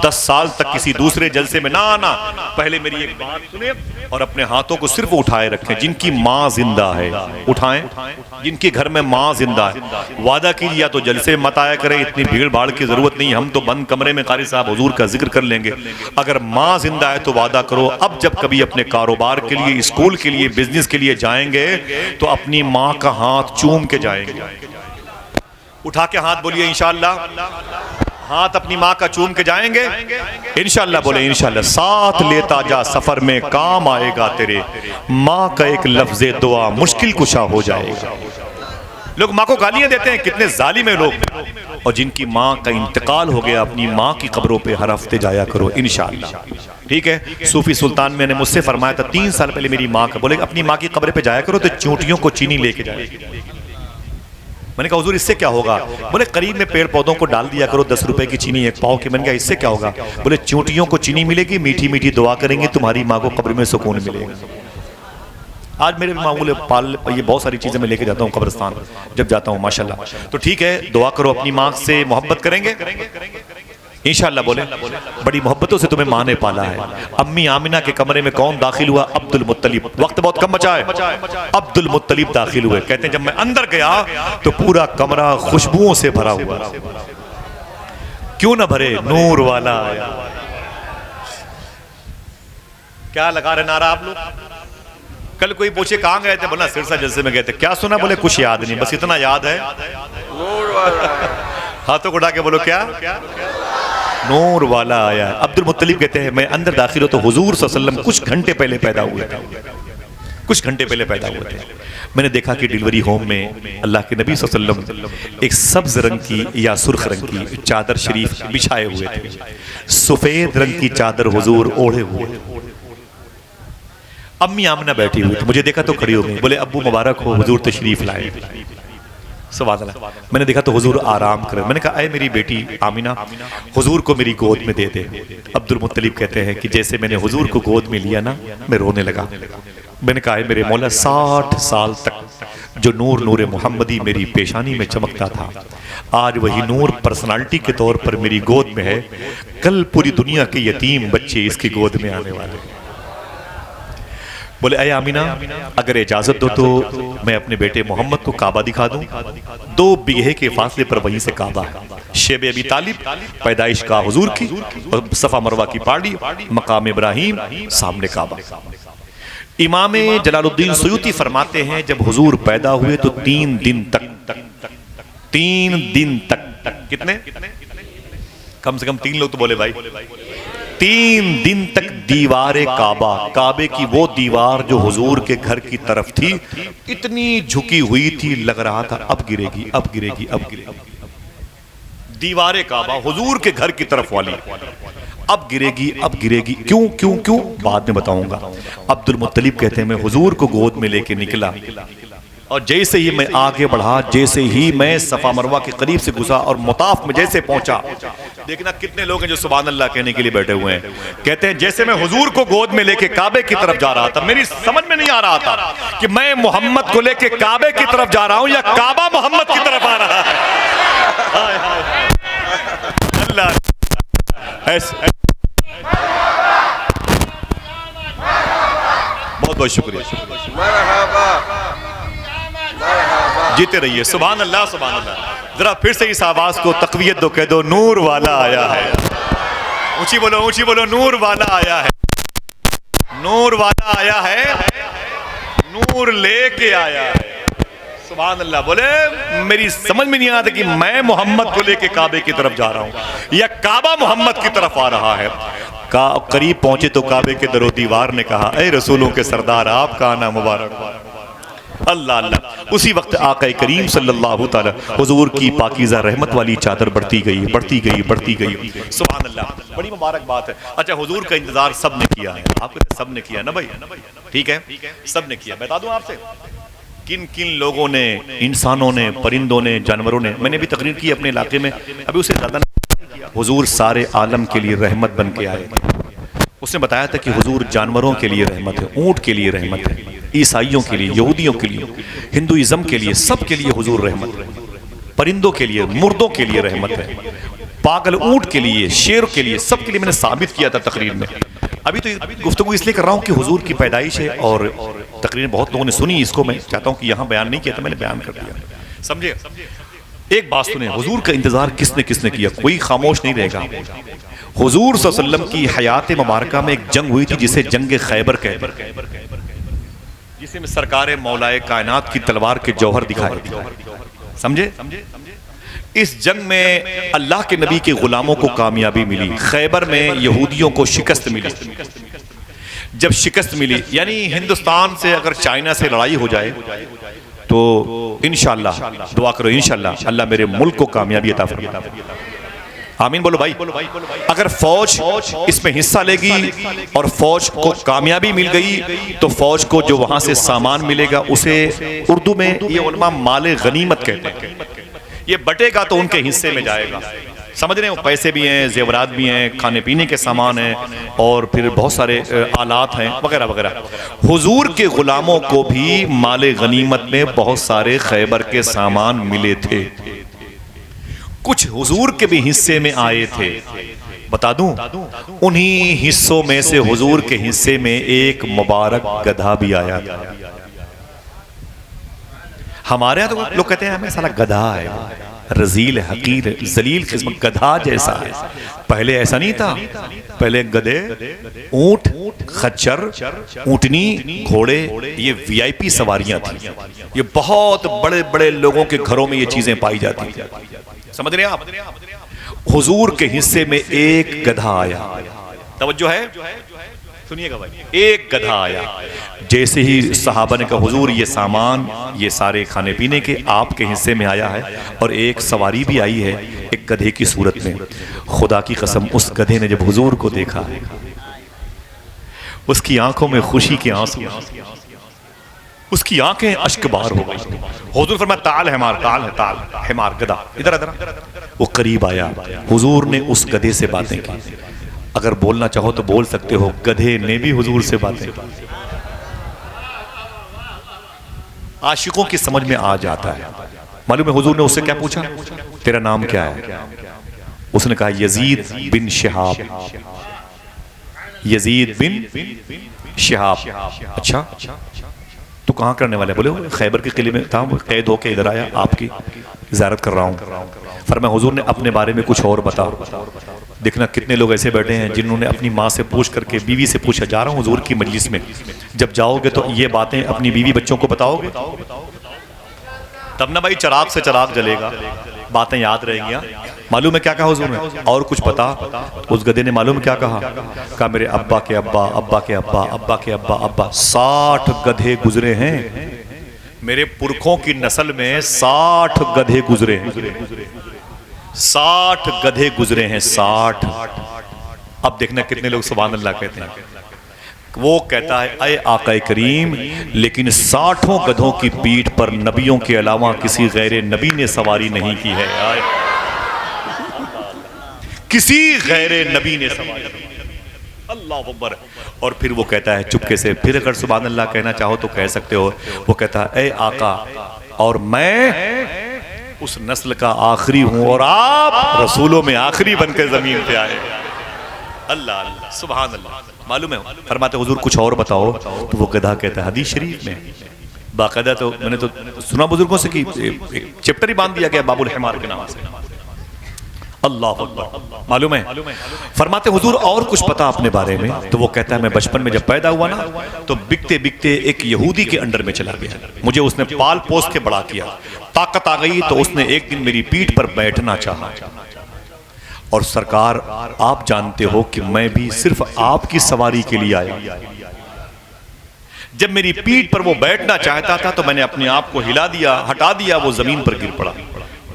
10 साल तक किसी दूसरे जलसे में ना आना, पहले मेरी एक बात सुने और अपने हाथों को सिर्फ उठाए रखें जिनकी माँ जिंदा है, उठाएं जिनके घर में माँ जिंदा है। वादा कीजिए या तो जलसे मत आया करें, इतनी भीड़ भाड़ की जरूरत नहीं, हम तो बंद कमरे में कारी साहब हुजूर का जिक्र कर लेंगे। अगर माँ जिंदा है तो वादा करो अब जब कभी अपने कारोबार के लिए, स्कूल के लिए, बिजनेस के लिए जाएंगे तो अपनी माँ का हाथ चूम के जाएंगे। उठा के हाथ बोलिए इंशाअल्लाह, हाथ अपनी माँ का चूम के जाएंगे इंशाअल्लाह। बोले इंशाअल्लाह। साथ लेता जा सफर में काम आएगा तेरे, माँ का एक लफ्ज़े दुआ मुश्किल कुशा हो जाएगा। लोग माँ को गालियां देते हैं, कितने जालिम है लोग। और जिनकी माँ का इंतकाल हो गया, अपनी माँ की कब्रों पे हर हफ्ते जाया करो इंशाअल्लाह। ठीक है? सूफी सुल्तान मैंने मुझसे फरमाया था 3 साल पहले मेरी माँ का, बोले अपनी माँ की कब्र पे जाया करो तो चूंटियों को चीनी लेके जाए। मैंने कहा हुजूर इससे क्या होगा? बोले करीब में पेड़ पौधों को डाल दिया करो, 10 रुपए की चीनी 1 पाव की। मैंने कहा इससे क्या होगा? बोले चूंटियों को चीनी मिलेगी, मीठी मीठी दुआ करेंगे, तुम्हारी माँ को कब्र में सुकून मिलेगा। आज मेरे मामूल पाल ये बहुत सारी चीजें मैं लेके जाता हूँ कब्रिस्तान जब जाता हूँ माशाल्लाह। तो ठीक है, दुआ करो, अपनी माँ से मोहब्बत करेंगे इंशाअल्लाह। बोले बड़ी मोहब्बतों से तुम्हें माँ ने पाला है। अम्मी आमिना के कमरे में कौन दाखिल हुआ? अब्दुल मुत्तलिब। वक्त बहुत कम बचा है, अब्दुल मुत्तलिब दाखिल हुए। कहते हैं जब मैं अंदर गया तो पूरा कमरा खुशबुओं से भरा हुआ। क्यों ना भरे, नूर वाला आया। क्या लगा रहे नारा आप लोग? कल कोई पूछे कहां गए थे, बोला सिरसा जलसे में गए थे। क्या सुना? बोले कुछ याद नहीं, बस इतना याद है नूर वाला। हाथों को उठा के बोलो क्या? नूर वाला आया। अब्दुल मुत्तलिब कहते हैं मैं अंदर दाखिल हो तो हुजूर सल्लल्लाहु अलैहि वसल्लम कुछ घंटे पहले पैदा हुए थे, कुछ घंटे पहले पैदा हुए थे। मैंने देखा कि डिलीवरी होम में अल्लाह के नबी सल्लल्लाहु अलैहि वसल्लम एक सब्ज रंग की या सुर्ख रंग की चादर शरीफ बिछाए हुए थे, सफेद रंग की चादर हुजूर ओढ़े हुए। अम्मी आमना बैठी हुई थी, मुझे देखा तो खड़ी हो गई। बोले अब्बू मुबारक हो, हुजूर तशरीफ लाए। सुभान अल्लाह। मैंने देखा तो हुजूर आराम कर। मैंने कहा ऐ मेरी बेटी आमिना, हुजूर को मेरी गोद में दे दे। अब्दुल मुत्तलिब कहते हैं कि जैसे मैंने हुजूर को गोद में लिया ना, मैं रोने लगा। मैंने कहा मेरे मौला 60 साल तक जो नूर नूर मोहम्मदी मेरी पेशानी में चमकता था, आज वही नूर पर्सनालिटी के तौर पर मेरी गोद में है। कल पूरी दुनिया के यतीम बच्चे इसकी गोद में आने वाले। बोले अय आमिना, अगर इजाजत दो तो मैं अपने बेटे मोहम्मद को काबा दिखा दूं। 2 बीघे के फासले पर वहीं से काबा है। शेब अबी तालिब पैदाइश का हुजूर की, और सफा मरवा की पहाड़ी, मकाम इब्राहिम, सामने काबा। इमाम जलालुद्दीन सुयूती फरमाते हैं जब हुजूर पैदा हुए तो 3 दिन तक कितने? कम से कम 3 लोग तो बोले भाई। 3 दिन तक दीवारे काबा, काबे की वो दीवार जो हुजूर के घर की तरफ थी, इतनी झुकी हुई थी, लग रहा था अब गिरेगी, अब गिरेगी, अब गिरेगी। दीवारे काबा हुजूर के घर की तरफ वाली, अब गिरेगी, अब गिरेगी। क्यों क्यों क्यों? बाद में बताऊंगा। अब्दुल मुत्तलिब कहते हैं मैं हुजूर को गोद में लेके निकला और जैसे ही मैं आगे बढ़ा, जैसे ही मैं सफा मरवा के करीब से घुसा और मुताफ में जैसे पहुंचा, देखना कितने लोग हैं जो सुभान अल्लाह कहने के लिए बैठे हुए हैं। कहते हैं जैसे मैं हुजूर को गोद में लेके काबे की तरफ जा रहा था, मेरी समझ में नहीं आ रहा था कि मैं मोहम्मद को लेके काबे की तरफ जा रहा हूं या काबा मोहम्मद की तरफ आ रहा है। अल्लाह बहुत बहुत शुक्रिया, जीते रहिए। सुभान अल्लाह, सुभान अल्लाह। जरा फिर से इस आवाज को तकवीयत दो, कह दो नूर वाला आया है। ऊंची बोलो, ऊंची बोलो, नूर वाला आया है, नूर वाला आया है, नूर लेके आया है। सुभान अल्लाह। बोले मेरी समझ में नहीं आता कि मैं मोहम्मद को लेके काबे की तरफ जा रहा हूं या काबा मोहम्मद की तरफ आ रहा है। करीब पहुंचे तो काबे के दरो दीवार ने कहा, ऐ रसूलों के सरदार, आपका आना मुबारक। अल्लाह अल्लाह। उसी वक्त आका करीम सल्लल्लाहु ताला हुजूर की पाकीज़ा रहमत वाली चादर बढ़ती गई बढ़ती गई बढ़ती गई। सुभान अल्लाह, बड़ी मुबारक बात है। अच्छा, हुजूर का इंतजार सब ने किया है, आपको सब ने किया ना भाई, ठीक है, सब ने किया। बता दूं आपसे किन किन लोगों ने, इंसानों ने, परिंदों ने, जानवरों ने, मैंने भी तकरीर की अपने इलाके में, अभी उसे ज़्यादा नहीं। हुजूर सारे आलम के लिए रहमत बन के आए। उसने बताया था कि हुजूर जानवरों के लिए रहमत है, ऊंट के लिए रहमत है, ईसाइयों के लिए, यहूदियों के लिए, हिंदुइज्म के लिए, सब के लिए हुजूर रहमत है। परिंदों के लिए, मुर्दों के लिए रहमत है, पागल ऊंट के लिए, शेर के लिए, सब के लिए मैंने साबित किया था तकरीर में। अभी तो गुफ्तगू इसलिए कर रहा हूँ कि हुजूर की पैदाइश है और तकरीर बहुत लोगों ने सुनी, इसको मैं चाहता हूँ कि यहाँ बयान नहीं किया था, मैंने बयान कर दिया, समझे। एक बात सुने, हुजूर का इंतजार किसने किसने किया, कोई खामोश नहीं रहेगा। हुजूर सल्लल्लाहु अलैहि वसल्लम की हयात मुबारका में एक जंग हुई थी जिसे जंग खैबर कहते हैं, जिसे में सरकार मौलाए कायनात की तलवार के जौहर दिखाए, समझे। इस जंग में अल्लाह के नबी के गुलामों को कामयाबी मिली, खैबर में यहूदियों को शिकस्त मिली। जब शिकस्त मिली, यानी हिंदुस्तान से अगर चाइना से लड़ाई हो जाए तो इंशाअल्लाह, दुआ करो इंशाअल्लाह, अल्लाह मेरे मुल्क को कामयाबी अता फरमाए, आमीन बोलो भाई। अगर फौज इसमें हिस्सा लेगी और फौज को कामयाबी मिल गई तो फौज को जो वहां से सामान मिलेगा उसे उर्दू में ये उलमा माले गनीमत कहते हैं। ये बटेगा तो उनके हिस्से में जाएगा, समझ रहे हो, पैसे भी हैं, जेवरात भी हैं, खाने पीने के सामान हैं और फिर बहुत सारे आलात हैं वगैरह वगैरह। हुजूर के गुलामों को भी माले गनीमत में बहुत सारे खैबर के सामान मिले थे, कुछ हुजूर के भी हिस्से में आए थे। बता दूं, उन्हीं हिस्सों में से हुजूर के हिस्से में एक मुबारक गधा भी आया था। हमारे यहाँ तो लोग कहते हैं हमें साला गधा है, रजील हकीर जलील किस्म गधा जैसा है। पहले ऐसा नहीं था, पहले गधे, ऊंट, खच्चर, ऊंटनी, घोड़े, ये वीआईपी सवारियां थी। ये बहुत बड़े बड़े लोगों के घरों में ये चीजें पाई जाती थी, समझ रहे हैं आप। हुजूर के हिस्से में एक गधा आया, तवज्जो है, सुनिएगा भाई, एक गधा आया। जैसे ही सहाबा ने कहा हुजूर ये सामान, ये सारे खाने पीने के आपके हिस्से में आया है, और एक सवारी भी आई है एक गधे की सूरत में। खुदा की कसम, उस गधे ने जब हुजूर को देखा, उसकी आंखों में खुशी के आंसू, उसकी आंखें अश्कबार हो गई। हुजूर फरमाया ताल हिमार, ताल है, ताल हिमार, गधा इधर इधर। वो करीब आया, हुजूर ने उस गधे से बातें की। अगर बोलना चाहो तो बोल सकते हो, गधे ने भी हुजूर से बातें की। आशिकों की समझ में आ जाता है। मालूम है हुजूर ने उससे क्या पूछा, तेरा नाम क्या है? उसने कहा यजीद बिन शिहाब, यजीद बिन शिहाब। अच्छा, तो कहाँ करने वाले? बोले खैबर के किले में था, कैद होके इधर आया, आपकी ज़ियारत कर रहा हूँ। फरमाया हुजूर ने अपने बारे में कुछ और बताओ। देखना कितने लोग ऐसे बैठे हैं जिन्होंने अपनी माँ से पूछ करके, बीवी से पूछा, जा रहा हूँ हुजूर की मजलिस में, जब जाओगे तो ये बातें अपनी बीवी बच्चों को बताओगे, तब ना भाई चिराग से चिराग जलेगा, बातें याद रहेंगी। मालूम है क्या कहा हुजूर ने? और कुछ पता? उस गधे ने मालूम क्या कहा मेरे अब्बा के अब्बा, अब्बा के अब्बा, अब्बा के अब्बा, अब्बा 60 गधे गुजरे हैं मेरे पुरखों की नस्ल में, 60 गधे गुजरे हैं, 60 गधे गुजरे हैं, 60। अब देखना कितने लोग सुभान अल्लाह कहते हैं। वो कहता है अय आका करीम, लेकिन 60 गधों की पीठ पर नबियों के अलावा किसी गैर नबी ने सवारी नहीं की है, किसी गैर नबी ने सवारी। अल्लाह अकबर। और फिर वो कहता है चुपके से, फिर अगर सुभान अल्लाह कहना चाहो तो कह सकते हो, वो कहता है ए आका, और मैं उस नस्ल का आखिरी हूं और आप रसूलों में आखिरी बनकर जमीन पे आए। अल्लाह अल्लाह सुभान अल्लाह। मालूम है, फरमाते हुजूर कुछ और बताओ, तो वो गधा कहता है हदीस शरीफ में बाकायदा, तो मैंने तो सुना बुजुर्गों से कि एक चैप्टर ही बांध दिया गया बाबुल हिमार के नाम से। अल्लाह अकबर। मालूम है, फरमाते हुजूर और कुछ पता अपने बारे में? तो वो कहता है मैं बचपन में जब पैदा हुआ ना, तो बिकते बिकते एक यहूदी के अंडर में चला गया, मुझे उसने पाल पोस के बड़ा किया, ताकत आ गई तो उसने एक दिन मेरी पीठ पर बैठना चाहा, और सरकार आप जानते हो कि मैं भी सिर्फ आपकी सवारी के लिए आया। जब मेरी पीठ पर वो बैठना चाहता था तो मैंने अपने आप को हिला दिया, हटा दिया, वो जमीन पर गिर पड़ा।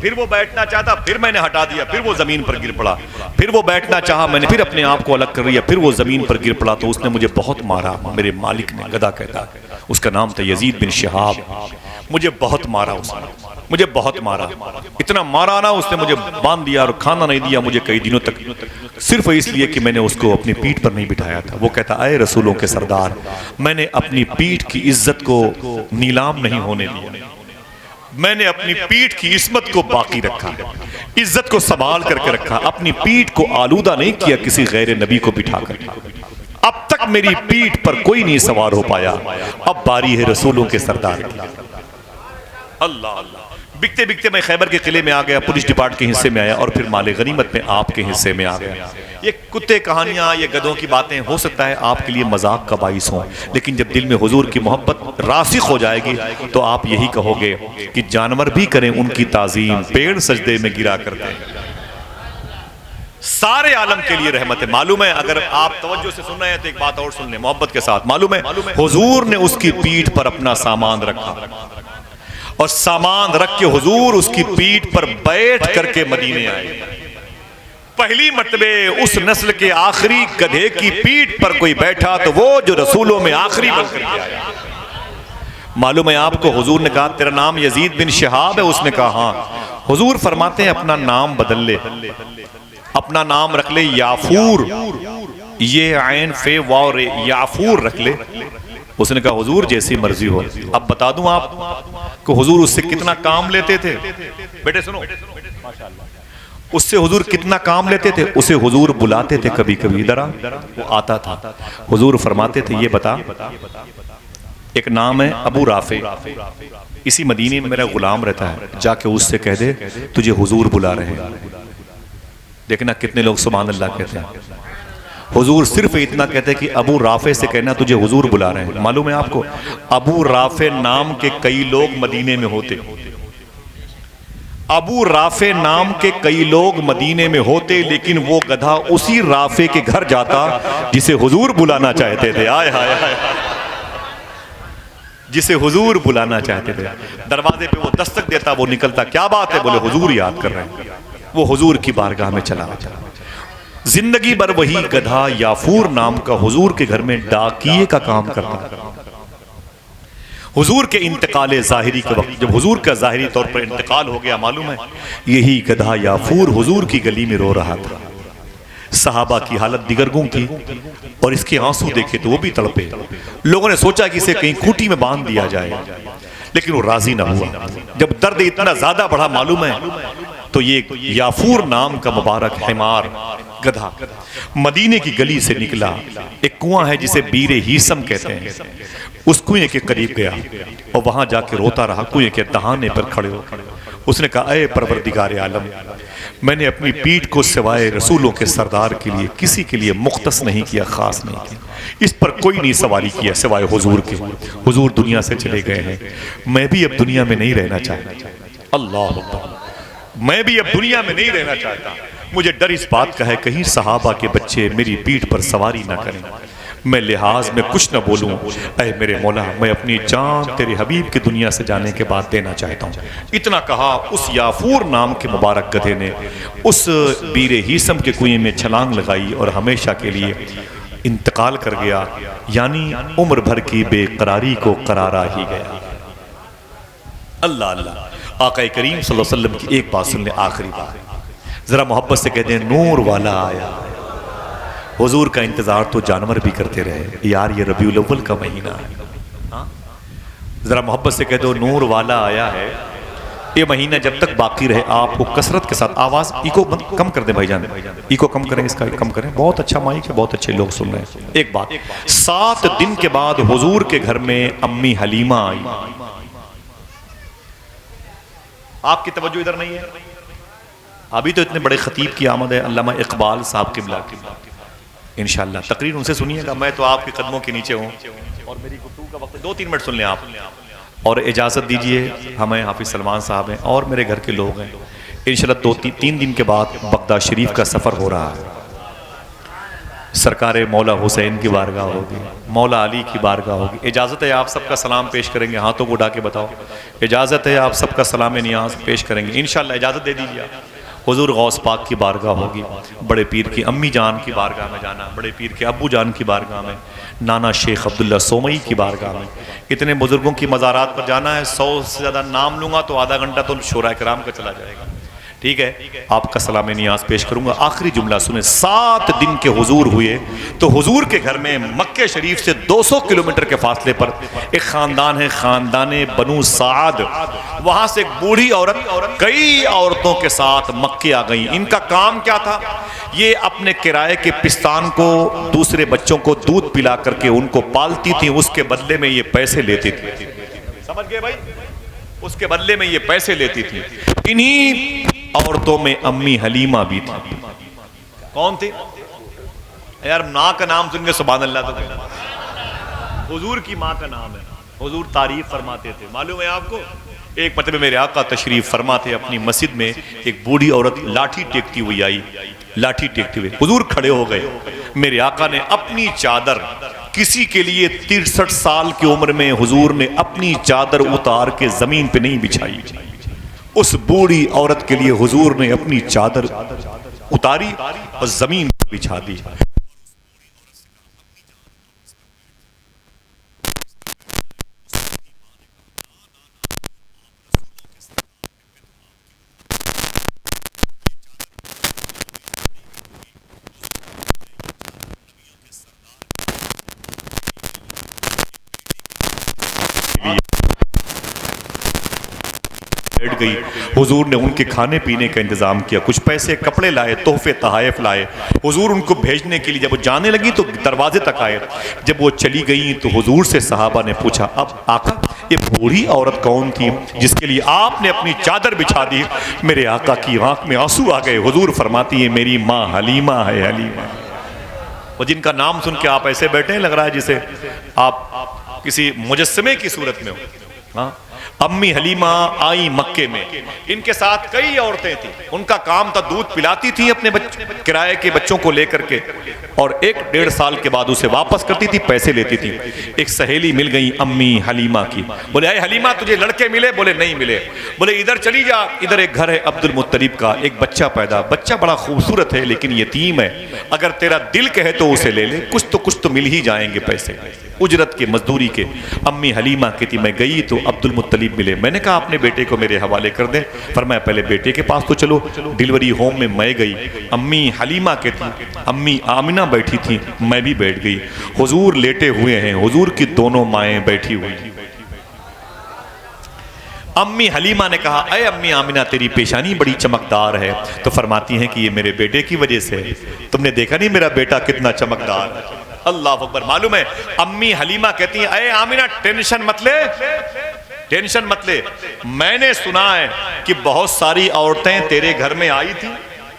फिर वो बैठना चाहता, फिर मैंने हटा दिया, फिर वो जमीन पर गिर पड़ा। फिर वो बैठना चाहा, मैंने फिर अपने आप को अलग कर लिया, फिर वो जमीन पर गिर पड़ा। तो उसने मुझे बहुत मारा, मेरे मालिक ने, गधा कहता, उसका नाम था यजीद बिन शिहाब। मुझे बहुत मारा उसने, मुझे बहुत मारा, इतना मारा ना उसने, मुझे बांध दिया और खाना नहीं दिया मुझे कई दिनों तक, सिर्फ इसलिए कि मैंने उसको अपनी पीठ पर नहीं बिठाया था। वो कहता, अय रसूलों के सरदार, मैंने अपनी पीठ की इज्जत को नीलाम नहीं होने दिया, मैंने अपनी पीठ की इस्मत को बाकी रखा, इज्जत को संभाल करके रखा, अपनी पीठ को आलूदा नहीं किया किसी गैर नबी को बिठाकर। अब तक मेरी पीठ पर कोई नहीं सवार हो पाया, अब बारी है रसूलों के सरदार की। अल्लाह अल्लाह। बिकते बिकते मैं खैबर के किले में आ गया, पुलिस डिपार्ट के हिस्से में आया और फिर माले गनीमत में आपके हिस्से में आ गया। ये कुत्ते कहानियां, ये गधों की बातें हो सकता है आपके लिए मजाक का बाइस हो, लेकिन जब दिल में हुजूर की मोहब्बत रासिख हो जाएगी तो आप यही कहोगे कि जानवर भी करें उनकी ताजीम, पेड़ सजदे में गिरा करते हैं। सारे आलम के लिए रहमत है। मालूम है, अगर आप तवज्जो से सुन रहे हैं तो एक बात और सुन लें मोहब्बत के साथ। मालूम है, हुजूर ने उसकी पीठ पर अपना सामान रखा और सामान रख के हुजूर उसकी पीठ पर बैठ करके मदीने आए। पहली मर्तबे उस नस्ल के आखिरी गधे की पीठ पर कोई बैठा तो वो जो रसूलों में आखिरी बनकर के आया। मालूम है आपको, हुजूर ने कहा, तेरा नाम यजीद बिन शिहाब है? उसने कहा हाँ। हुजूर फरमाते हैं, अपना नाम बदल ले, अपना नाम रख ले याफूर, ये आयन फे वाव रे, याफूर रख ले। उसने कहा, हुजूर जैसी मर्जी हो। अब बता दूं आप को हुजूर उससे कितना काम लेते थे। बेटे सुनो, उससे हुजूर कितना काम लेते थे। उसे हुजूर बुलाते थे कभी कभी, इधर आ, वो आता था। हुजूर फरमाते थे, ये बता, एक नाम है अबू राफे, इसी मदीने में मेरा गुलाम रहता है, जाके उससे कह दे तुझे हुजूर बुला रहे हैं। देखना कितने लोग सुभान अल्लाह कहते हैं। हुजूर सिर्फ इतना कहते हैं कि अबू राफे से कहना तुझे हुजूर बुला रहे हैं। मालूम है आपको, अबू राफे नाम के कई लोग मदीने में होते, अबू राफे नाम के कई लोग मदीने में होते, लेकिन वो गधा उसी राफे के घर जाता जिसे हुजूर बुलाना चाहते थे। आय हाय हाय, जिसे हुजूर बुलाना चाहते थे। दरवाजे पे वो दस्तक देता, वो निकलता, क्या बात है? बोले हुजूर याद कर रहे हैं। वो हुजूर की बारगाह में चला गया। जिंदगी भर वही गधा याफूर नाम का हुजूर के घर में डाकिये का काम करता। हुजूर के इंतकाल ज़ाहिरी के वक्त जब हुजूर का ज़ाहिरी तौर पर इंतकाल हो गया, मालूम है, यही गधा याफूर हुजूर की गली में रो रहा था। सहाबा की हालत दिगरगुम थी और इसके आंसू देखे तो वो भी तड़पे। लोगों ने सोचा कि इसे कहीं खूंटी में बांध दिया जाए, लेकिन वो राजी ना हुआ। जब दर्द इतना ज्यादा बढ़ा, मालूम है, तो ये याफूर नाम का मुबारक हिमार गधा मदीने की गली से निकला। एक कुआं है जिसे बीरे हीसम कहते हैं, उस कुएं के करीब गया और वहां जाके रोता रहा, कुएं के दहाने पर खड़े हो। उसने कहा, अय परवरदिगार आलम, मैंने अपनी पीठ को सिवाय रसूलों के सरदार के लिए किसी के लिए मुख्तस नहीं किया, खास नहीं किया, इस पर कोई नहीं सवारी किया सिवाय हुजूर के। हुजूर दुनिया से चले गए हैं, मैं भी अब दुनिया में नहीं रहना चाहता। अल्लाह, मैं भी अब दुनिया में नहीं रहना चाहता। मुझे डर इस बात का है कहीं सहाबा के बच्चे मेरी पीठ पर सवारी ना करें, मैं लिहाज में कुछ न बोलूं। ऐ मेरे मौला, मैं अपनी जान तेरे हबीब की दुनिया से जाने के बाद देना चाहता हूं। इतना कहा, उस याफूर नाम के मुबारक गधे ने उस बीरे हीसम के कुएं में छलांग लगाई और हमेशा के लिए इंतकाल कर गया। यानी उम्र भर की बेकरारी को करारा ही गया। अल्लाह अल्लाह। आका करीम सल्लल्लाहु अलैहि वसल्लम की एक बात सुन ले, आखिरी बात, जरा मोहब्बत से कहते हैं, नूर वाला आया। हुजूर का इंतजार तो जानवर भी करते रहे यार, ये रबीउल अव्वल का महीना है। जरा मोहब्बत से कह दो, नूर वाला आया है। ये महीना जब तक बाकी रहे आपको कसरत के साथ, आवाज इको कम कर दे भाईजान, इको कम करें, इसका कम करें, बहुत अच्छा माइक है, बहुत अच्छे लोग सुन रहे हैं। एक बात, 7 दिन के बाद हुजूर के घर में अम्मी हलीमा आई। आपकी तवज्जो इधर नहीं है, अभी तो इतने बड़े खतीब की आमद है, अल्लामा इकबाल साहब के बिला इंशाअल्लाह तकरीर उनसे सुनिएगा। मैं तो आपके कदमों के नीचे हूँ और मेरी गुफ्तगू का वक्त 2-3 मिनट सुन लें आप, और इजाज़त दीजिए, हमें हाफिज सलमान साहब हैं और मेरे घर के लोग हैं। इंशाअल्लाह 2-3 दिन के बाद बगदाद शरीफ का सफ़र हो रहा है। सरकार मौला हुसैन की बारगाह होगी, मौला अली की बारगाह होगी। इजाज़त है आप सबका सलाम पेश करेंगे, हाथों को उठा के बताओ। इजाज़त है आप सबका सलाम नियाज पेश करेंगे इंशाअल्लाह, इजाज़त दे दीजिए आप। हुजूर गौस पाक की बारगाह होगी, बड़े पीर की अम्मी जान की बारगाह में जाना, बड़े पीर के अब्बू जान की बारगाह में, नाना शेख अब्दुल्ला सोमई की बारगाह में, इतने बुजुर्गों की मज़ारात पर जाना है। 100 से ज़्यादा नाम लूँगा तो आधा घंटा तो शोरा कराम का चला जाएगा। ठीक है, आपका सलाम नियाज पेश करूंगा। आखिरी जुमला सुने। 7 दिन के हुजूर हुए तो हुजूर के घर में मक्के शरीफ से 200 किलोमीटर के फासले पर एक खानदान है, खानदान बनु साद। वहां से एक बूढ़ी औरत कई औरतों के साथ मक्के आ गई। इनका काम क्या था? ये अपने किराए के पिस्तान को, दूसरे बच्चों को दूध पिला करके उनको पालती थी, उसके बदले में ये पैसे लेती थी। समझ गए भाई? उसके बदले में ये पैसे लेती थी। इन्हीं औरतों में अम्मी हलीमा भी थी। कौन थी यार? माँ का नाम सुन के सुभान अल्लाह तो हुजूर की माँ का नाम है। हुजूर तारीफ फरमाते थे, मालूम है आपको? एक मरतबे मेरे आका तशरीफ फरमा थे, अपनी मस्जिद में एक बूढ़ी औरत लाठी टेकती हुई आई। लाठी टेकते हुए हुजूर खड़े हो गए। मेरे आका ने अपनी चादर, किसी के लिए 63 साल की उम्र में हुजूर ने अपनी चादर उतार के जमीन पे नहीं बिछाई। उस बूढ़ी औरत के लिए हुजूर ने अपनी चादर उतारी और जमीन पर बिछा दी। बैठ गई। हुजूर ने उनके खाने पीने का इंतजाम किया, कुछ पैसे कपड़े लाए, तोहफे तहाइफ लाए। हुजूर उनको भेजने के लिए जब वो जाने लगी तो दरवाजे तक आए। जब वो चली गई तो हुजूर से सहाबा ने पूछा, अब आका ये बूढ़ी औरत कौन थी जिसके लिए आपने अपनी चादर बिछा दी? मेरे आका की आंख में आंसू आ गए। हुजूर फरमाती है, मेरी माँ हलीमा है। हलीमा, वो जिनका नाम सुन के आप ऐसे बैठे हैं, लग रहा है जिसे आप किसी मुजस्समे की सूरत में हो। हाँ, अम्मी हलीमा आई मक्के में, इनके साथ कई औरतें थी। उनका काम था दूध पिलाती थी अपने किराए के बच्चों को लेकर के, और 1-1.5 साल के बाद उसे वापस करती थी, पैसे लेती थी। एक सहेली मिल गई अम्मी हलीमा की। बोले, अरे हलीमा तुझे लड़के मिले? बोले नहीं मिले। बोले इधर चली जा, इधर एक घर है अब्दुल मुत्तलिब का, एक बच्चा पैदा, बच्चा बड़ा खूबसूरत है लेकिन यतीम है, अगर तेरा दिल कहे तो उसे ले ले, कुछ तो मिल ही जाएंगे पैसे उजरत के, मजदूरी के। अम्मी हलीमा कहती, मैं गई तो अब्दुल मुत्तलिब मिले। मैंने कहा अपने बेटे को मेरे हवाले कर दे। फरमाया पहले बेटे के पास तो चलो। डिलीवरी होम में मैं गई। अम्मी हलीमा कहती, अम्मी आमिना बैठी थी, मैं भी बैठ गई। हुजूर लेटे हुए हैं, हुजूर की दोनों माएं बैठी हुई। अम्मी हलीमा ने कहा, अरे अम्मी आमिना तेरी पेशानी बड़ी चमकदार है। तो फरमाती हैं कि ये मेरे बेटे की वजह से। तुमने देखा नहीं मेरा बेटा कितना चमकदार है? अल्लाह अकबर। मालूम है अम्मी हलीमा कहती हैं, अरे आमिना टेंशन मत ले, टेंशन मत ले। मैंने सुना है कि बहुत सारी औरतें तेरे घर में आई थी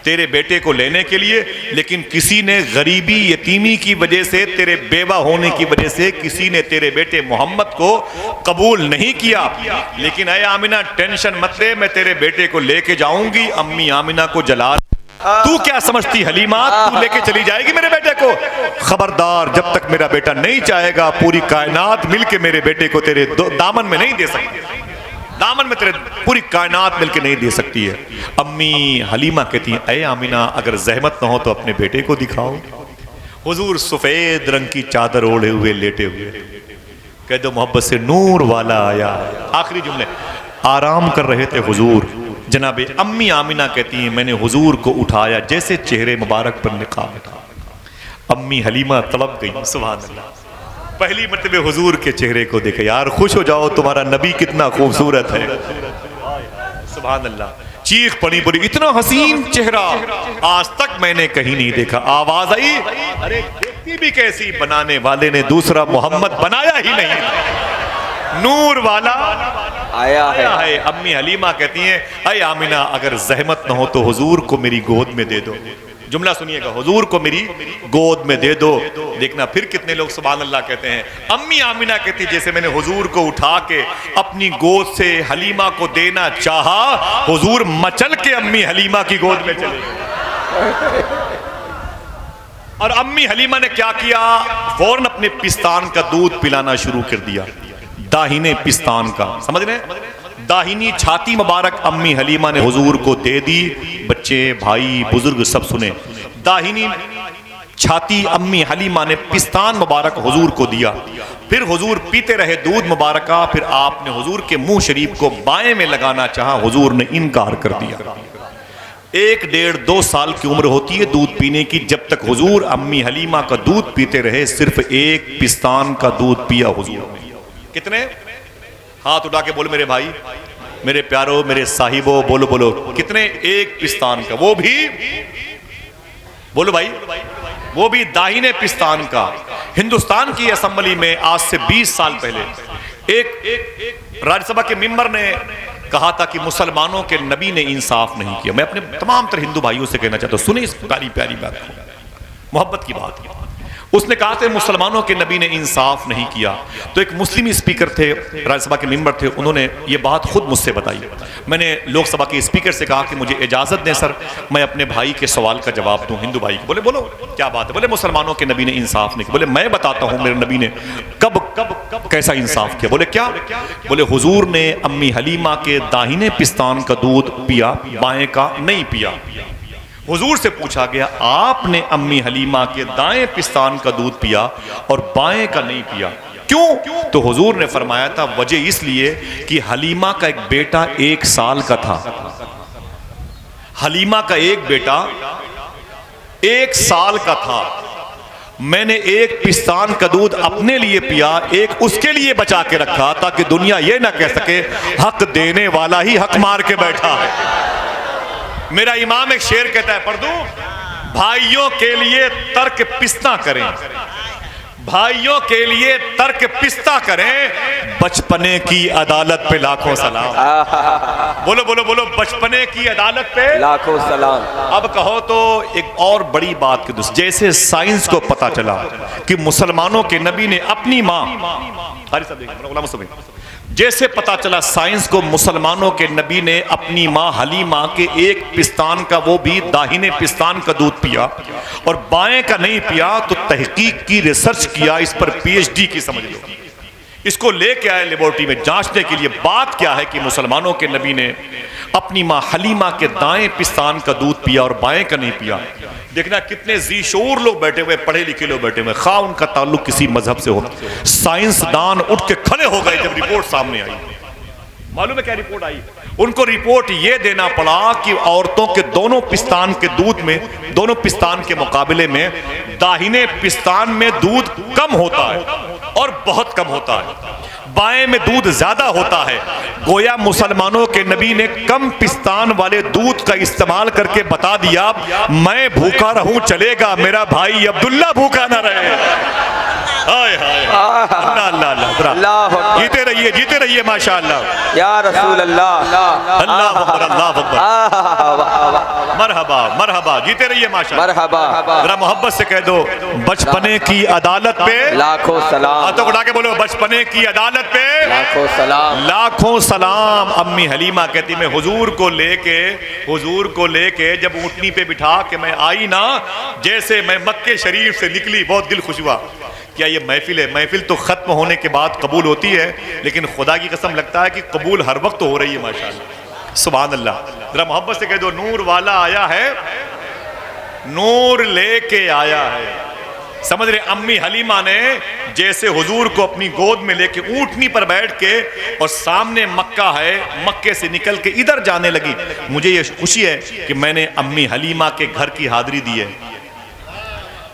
तेरे बेटे को लेने के लिए, लेकिन किसी ने गरीबी यतीमी की वजह से, तेरे बेवा होने की वजह से किसी ने तेरे बेटे मोहम्मद को कबूल नहीं किया। लेकिन अरे आमिना टेंशन मत ले, मैं तेरे बेटे को लेके जाऊंगी। अम्मी आमिना को जला, तू क्या समझती हलीमा, तू लेके चली जाएगी मेरे बेटे को? खबरदार, जब तक मेरा बेटा नहीं चाहेगा पूरी कायनात मिलके मेरे बेटे को तेरे दामन में नहीं दे सकती, दामन में तेरे पूरी कायनात मिलके नहीं दे सकती है। अम्मी हलीमा कहती हैं, अरे आमिना अगर जहमत ना हो तो अपने बेटे को दिखाओ। हुजूर सफेद रंग की चादर ओढ़े हुए लेटे हुए, कह दो मोहब्बत से नूर वाला आया। आखिरी जुमले, आराम कर रहे थे हुजूर। जनाबे अम्मी आमिना कहती हैं, मैंने हुजूर को उठाया जैसे चेहरे मुबारक पर निकाब था। अम्मी हलीमा तड़प गई। सुभान अल्लाह, पहली मर्तबे हुजूर के चेहरे को देखे। यार खुश हो जाओ, तुम्हारा नबी कितना खूबसूरत है। सुभान अल्लाह, चीख पड़ी बोली, इतना हसीन चेहरा आज तक मैंने कहीं नहीं देखा। आवाज आई, अरे देखती भी कैसी, बनाने वाले ने दूसरा मोहम्मद बनाया ही नहीं, नूर वाला आया है। अम्मी हलीमा कहती हैं, अरे आमिना अगर जहमत न हो तो हुजूर को मेरी गोद में दे दो। जुमला सुनिएगा, हुजूर को मेरी गोद में दे दो। देखना फिर कितने लोग सुभान अल्लाह कहते हैं। अम्मी आमिना कहती, जैसे मैंने हुजूर को उठा के अपनी गोद से हलीमा को देना चाहा, हुजूर मचल के अम्मी हलीमा की गोद में चले गए। और अम्मी हलीमा ने क्या किया, फौरन अपने पिस्तान का दूध पिलाना शुरू कर दिया, दाहिने पिस्तान का, समझ रहे हैं, दाहिनी छाती मुबारक अम्मी हलीमा ने हुजूर को दे दी। बच्चे, भाई, बुजुर्ग सब सुने, दाहिनी छाती अम्मी हलीमा ने पिस्तान मुबारक हुजूर को दिया। फिर हुजूर पीते रहे दूध मुबारक का। फिर आपने हुजूर के मुंह शरीफ को बाएं में लगाना चाहा, हुजूर ने इनकार कर दिया। 1, 1.5, 2 साल की उम्र होती है दूध पीने की, जब तक हुजूर अम्मी हलीमा का दूध पीते रहे, सिर्फ 1 पिस्तान का दूध पिया हुजूर ने। कितने? हाथ उठा के बोलो मेरे भाई, मेरे प्यारो, मेरे साहिबो, बोलो बोलो कितने? 1 पिस्तान का, वो भी बोलो भाई, वो भी दाहिने पिस्तान का। हिंदुस्तान की असेंबली में आज से 20 साल पहले एक राज्यसभा के मेंबर ने कहा था कि मुसलमानों के नबी ने इंसाफ नहीं किया। मैं अपने तमाम तरह हिंदू भाइयों से कहना चाहता हूं, सुने इस प्यारी प्यारी बात को, मोहब्बत की बात। उसने कहा था मुसलमानों के नबी ने इंसाफ नहीं किया। तो एक मुस्लिम स्पीकर थे, राज्यसभा के मेंबर थे, उन्होंने ये बात खुद मुझसे बताई। मैंने लोकसभा के स्पीकर से कहा कि मुझे इजाजत दें सर, मैं अपने भाई के सवाल का जवाब दूं, हिंदू भाई को। बोले बोलो क्या बात है? बोले मुसलमानों के नबी ने इंसाफ नहीं किया। बोले मैं बताता हूं मेरे नबी ने कब कब कब कैसा इंसाफ किया। बोले क्या? बोले हुजूर ने अम्मी हलीमा के दाहिने पिस्तान का दूध पिया, बाएं का नहीं पिया। हुजूर से पूछा गया आपने अम्मी हलीमा के दाएं पिस्तान का दूध पिया और बाएं का नहीं पिया, क्यों? तो हुजूर ने फरमाया था वजह इसलिए कि हलीमा का एक बेटा 1 साल का था। हलीमा का एक बेटा 1 साल का था। मैंने 1 पिस्तान का दूध अपने लिए पिया, 1 उसके लिए बचा के रखा, ताकि दुनिया ये ना कह सके हक देने वाला ही हक मार के बैठा है। मेरा इमाम एक शेर कहता है, पढ़ दूं? भाइयों के लिए तर्क पिस्ता करें, भाइयों के लिए तर्क पिस्ता करें, बचपने की अदालत पे लाखों सलाम। बोलो बोलो बोलो, बचपने की अदालत पे लाखों सलाम। अब कहो तो एक और बड़ी बात की दोस्त, जैसे साइंस को पता चला कि मुसलमानों के नबी ने अपनी माँ, जैसे पता चला साइंस को मुसलमानों के नबी ने अपनी माँ हलीमा के 1 पिस्तान का, वो भी दाहिने पिस्तान का दूध पिया और बाएं का नहीं पिया, तो तहकीक की, रिसर्च किया, इस पर PhD की, समझ लो, इसको लेके आए लेबोरेटरी में जांचने के लिए। बात क्या है कि मुसलमानों के नबी ने अपनी माँ हलीमा के दाएं पिस्तान का दूध पिया और बाएं का नहीं पिया। देखना कितने ज़ीशोर लोग बैठे हुए, पढ़े लिखे लोग बैठे हुए, खा उनका ताल्लुक किसी मजहब से हो, साइंसदान उठ के खड़े हो गए जब रिपोर्ट सामने आई। मालूम है क्या रिपोर्ट आई? उनको रिपोर्ट ये देना पड़ा कि औरतों के दोनों पिस्तान के दूध में, दोनों पिस्तान के मुकाबले में दाहिने पिस्तान में दूध कम होता है और बहुत कम होता है, बाएं में दूध ज्यादा होता है। गोया मुसलमानों के नबी ने कम पिस्तान वाले दूध का इस्तेमाल करके बता दिया, मैं भूखा रहूं चलेगा, मेरा भाई अब्दुल्ला भूखा ना रहे। हाय हाय, अल्लाह अल्लाह अल्लाह, जीते रहिए माशाअल्लाह या रसूल अल्लाह, अल्लाह अकबर, अल्लाह अकबर, मरहबा मरहबा, जीते रहिए माशाअल्लाह, मरहबा। जरा मोहब्बत से कह दो बचपने की अदालत पे लाखों सलाम। हाथों उठा के बोलो बचपने की अदालत पे लाखों सलाम, लाखों सलाम। अम्मी हलीमा कहती मैं हुजूर को लेके जब ऊँटनी पे बिठा के मैं आई ना, जैसे मैं मक्के शरीफ से निकली, बहुत दिल खुश हुआ। क्या ये महफिल है? महफिल तो खत्म होने के बाद कबूल होती है, लेकिन खुदा की कसम लगता है कि कबूल हर वक्त हो रही है माशाअल्लाह, सुभान अल्लाह। जरा मोहब्बत से कह दो नूर वाला आया है, नूर लेके आया है। समझ रहे? अम्मी हलीमा ने जैसे हुजूर को अपनी गोद में लेके ऊँटनी पर बैठ के, और सामने मक्का है, मक्के से निकल के इधर जाने लगी। मुझे ये खुशी है कि मैंने अम्मी हलीमा के घर की हाजिरी दी है,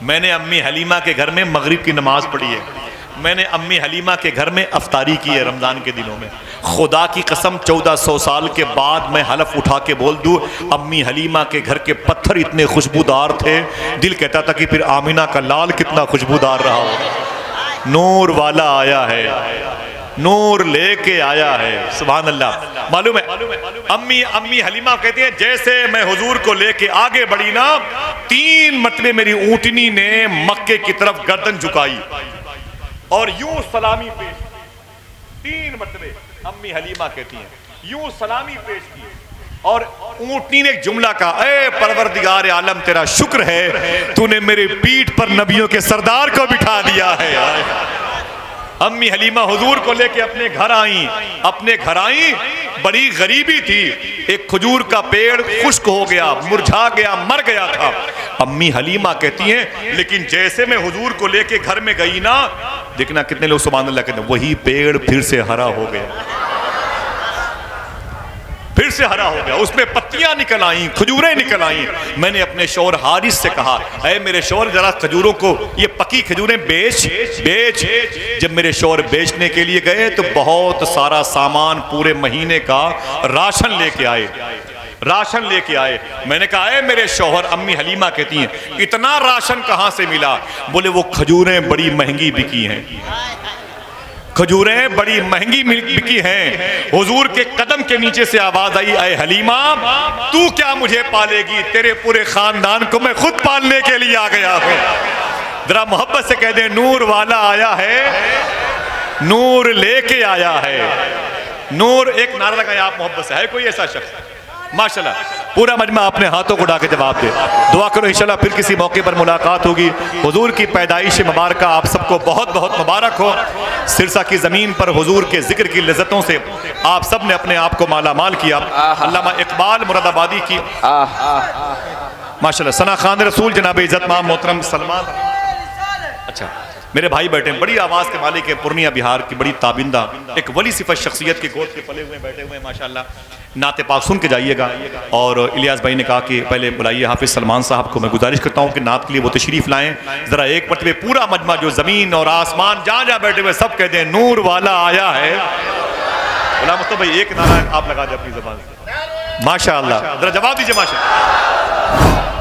मैंने अम्मी हलीमा के घर में मगरिब की नमाज पढ़ी है, मैंने अम्मी हलीमा के घर में अफ्तारी की है रमज़ान के दिनों में। खुदा की कसम 1400 साल के बाद मैं हलफ उठा के बोल दूं, अम्मी हलीमा के घर के पत्थर इतने खुशबूदार थे, दिल कहता था कि फिर आमिना का लाल कितना खुशबूदार रहा होगा। नूर वाला आया है, नूर लेके आया है, सुभान अल्लाह। मालूम है अम्मी हलीमा कहती है जैसे मैं हुजूर को लेके आगे बढ़ी ना, 3 मरतबे मेरी ऊँटनी ने मक्के की तरफ गर्दन झुकाई और यूं सलामी पेश की। 3 मरतबे अम्मी हलीमा कहती हैं यूं सलामी पेश की और ऊँटनी ने एक जुमला कहा, ए परवरदिगार आलम तेरा शुक्र है तूने मेरे पीठ पर नबियों के सरदार को बिठा दिया है। अम्मी हलीमा हुजूर को लेके अपने घर आई, बड़ी गरीबी थी, एक खजूर का पेड़ खुश्क हो गया, मुरझा गया, मर गया था। अम्मी हलीमा कहती हैं लेकिन जैसे मैं हुजूर को लेके घर में गई ना, देखना कितने लोग सुभान अल्लाह कहते हैं, वही पेड़ फिर से हरा हो गया, फिर से हरा हो गया, उसमें पत्तियां निकल आई, खजूरें निकल आई। मैंने अपने शौहर हारिस से कहा, अरे मेरे शौहर जरा खजूरों को, ये पकी खजूरें बेच। जब मेरे शौहर बेचने के लिए गए तो बहुत सारा सामान, पूरे महीने का राशन लेके आए। मैंने कहा, अरे मेरे शौहर, अम्मी हलीमा कहती हैं इतना राशन कहां से मिला? बोले वो खजूरें बड़ी महंगी बिकी हैं, खजूरें बड़ी महंगी बिकी हैं। हुजूर के कदम के नीचे से आवाज आई, अय हलीमा तू क्या मुझे पालेगी, तेरे पूरे खानदान को मैं खुद पालने के लिए आ गया हूं। जरा मोहब्बत से कह दे, नूर वाला आया है, नूर लेके आया है। नूर एक नारा लगाए आप मोहब्बत से, है कोई ऐसा शख्स? माशाल्लाह, पूरा मजमा अपने हाथों को उठा के जवाब दे। दुआ करो इंशाल्लाह फिर किसी मौके पर मुलाकात होगी। हुजूर की पैदाइश मुबारक आप सबको बहुत बहुत मुबारक हो। सिरसा की ज़मीन पर हुजूर के जिक्र की लज्जतों से आप सब ने अपने आप को माला माल किया। अल्लामा इकबाल मुरादाबादी की माशाल्लाह, सना खान रसूल जनाब इज़्ज़त माम मोहतरम सलमान, अच्छा मेरे भाई बैठे हैं, बड़ी आवाज़ के मालिक है, पूर्णिया बिहार की बड़ी ताबिंदा, एक वली सिफत शख्सियत के गोद के पले हुए बैठे हुए हैं माशाल्लाह। नाते पाक सुन के जाइएगा। और इलियास भाई ने कहा कि पहले बुलाइए हाफिज़ सलमान साहब को। मैं गुजारिश करता हूँ कि नात के लिए वो तशरीफ़ लाएं। ज़रा एक मरतबे पूरा मजमा जो ज़मीन और आसमान जहाँ जहाँ बैठे हुए सब कहते हैं नूर वाला आया है। गुलाम मुस्तफ़ा भाई एक नारा आप लगा दें अपनी ज़बान से, माशाअल्लाह, ज़रा जवाब दीजिए माशाअल्लाह।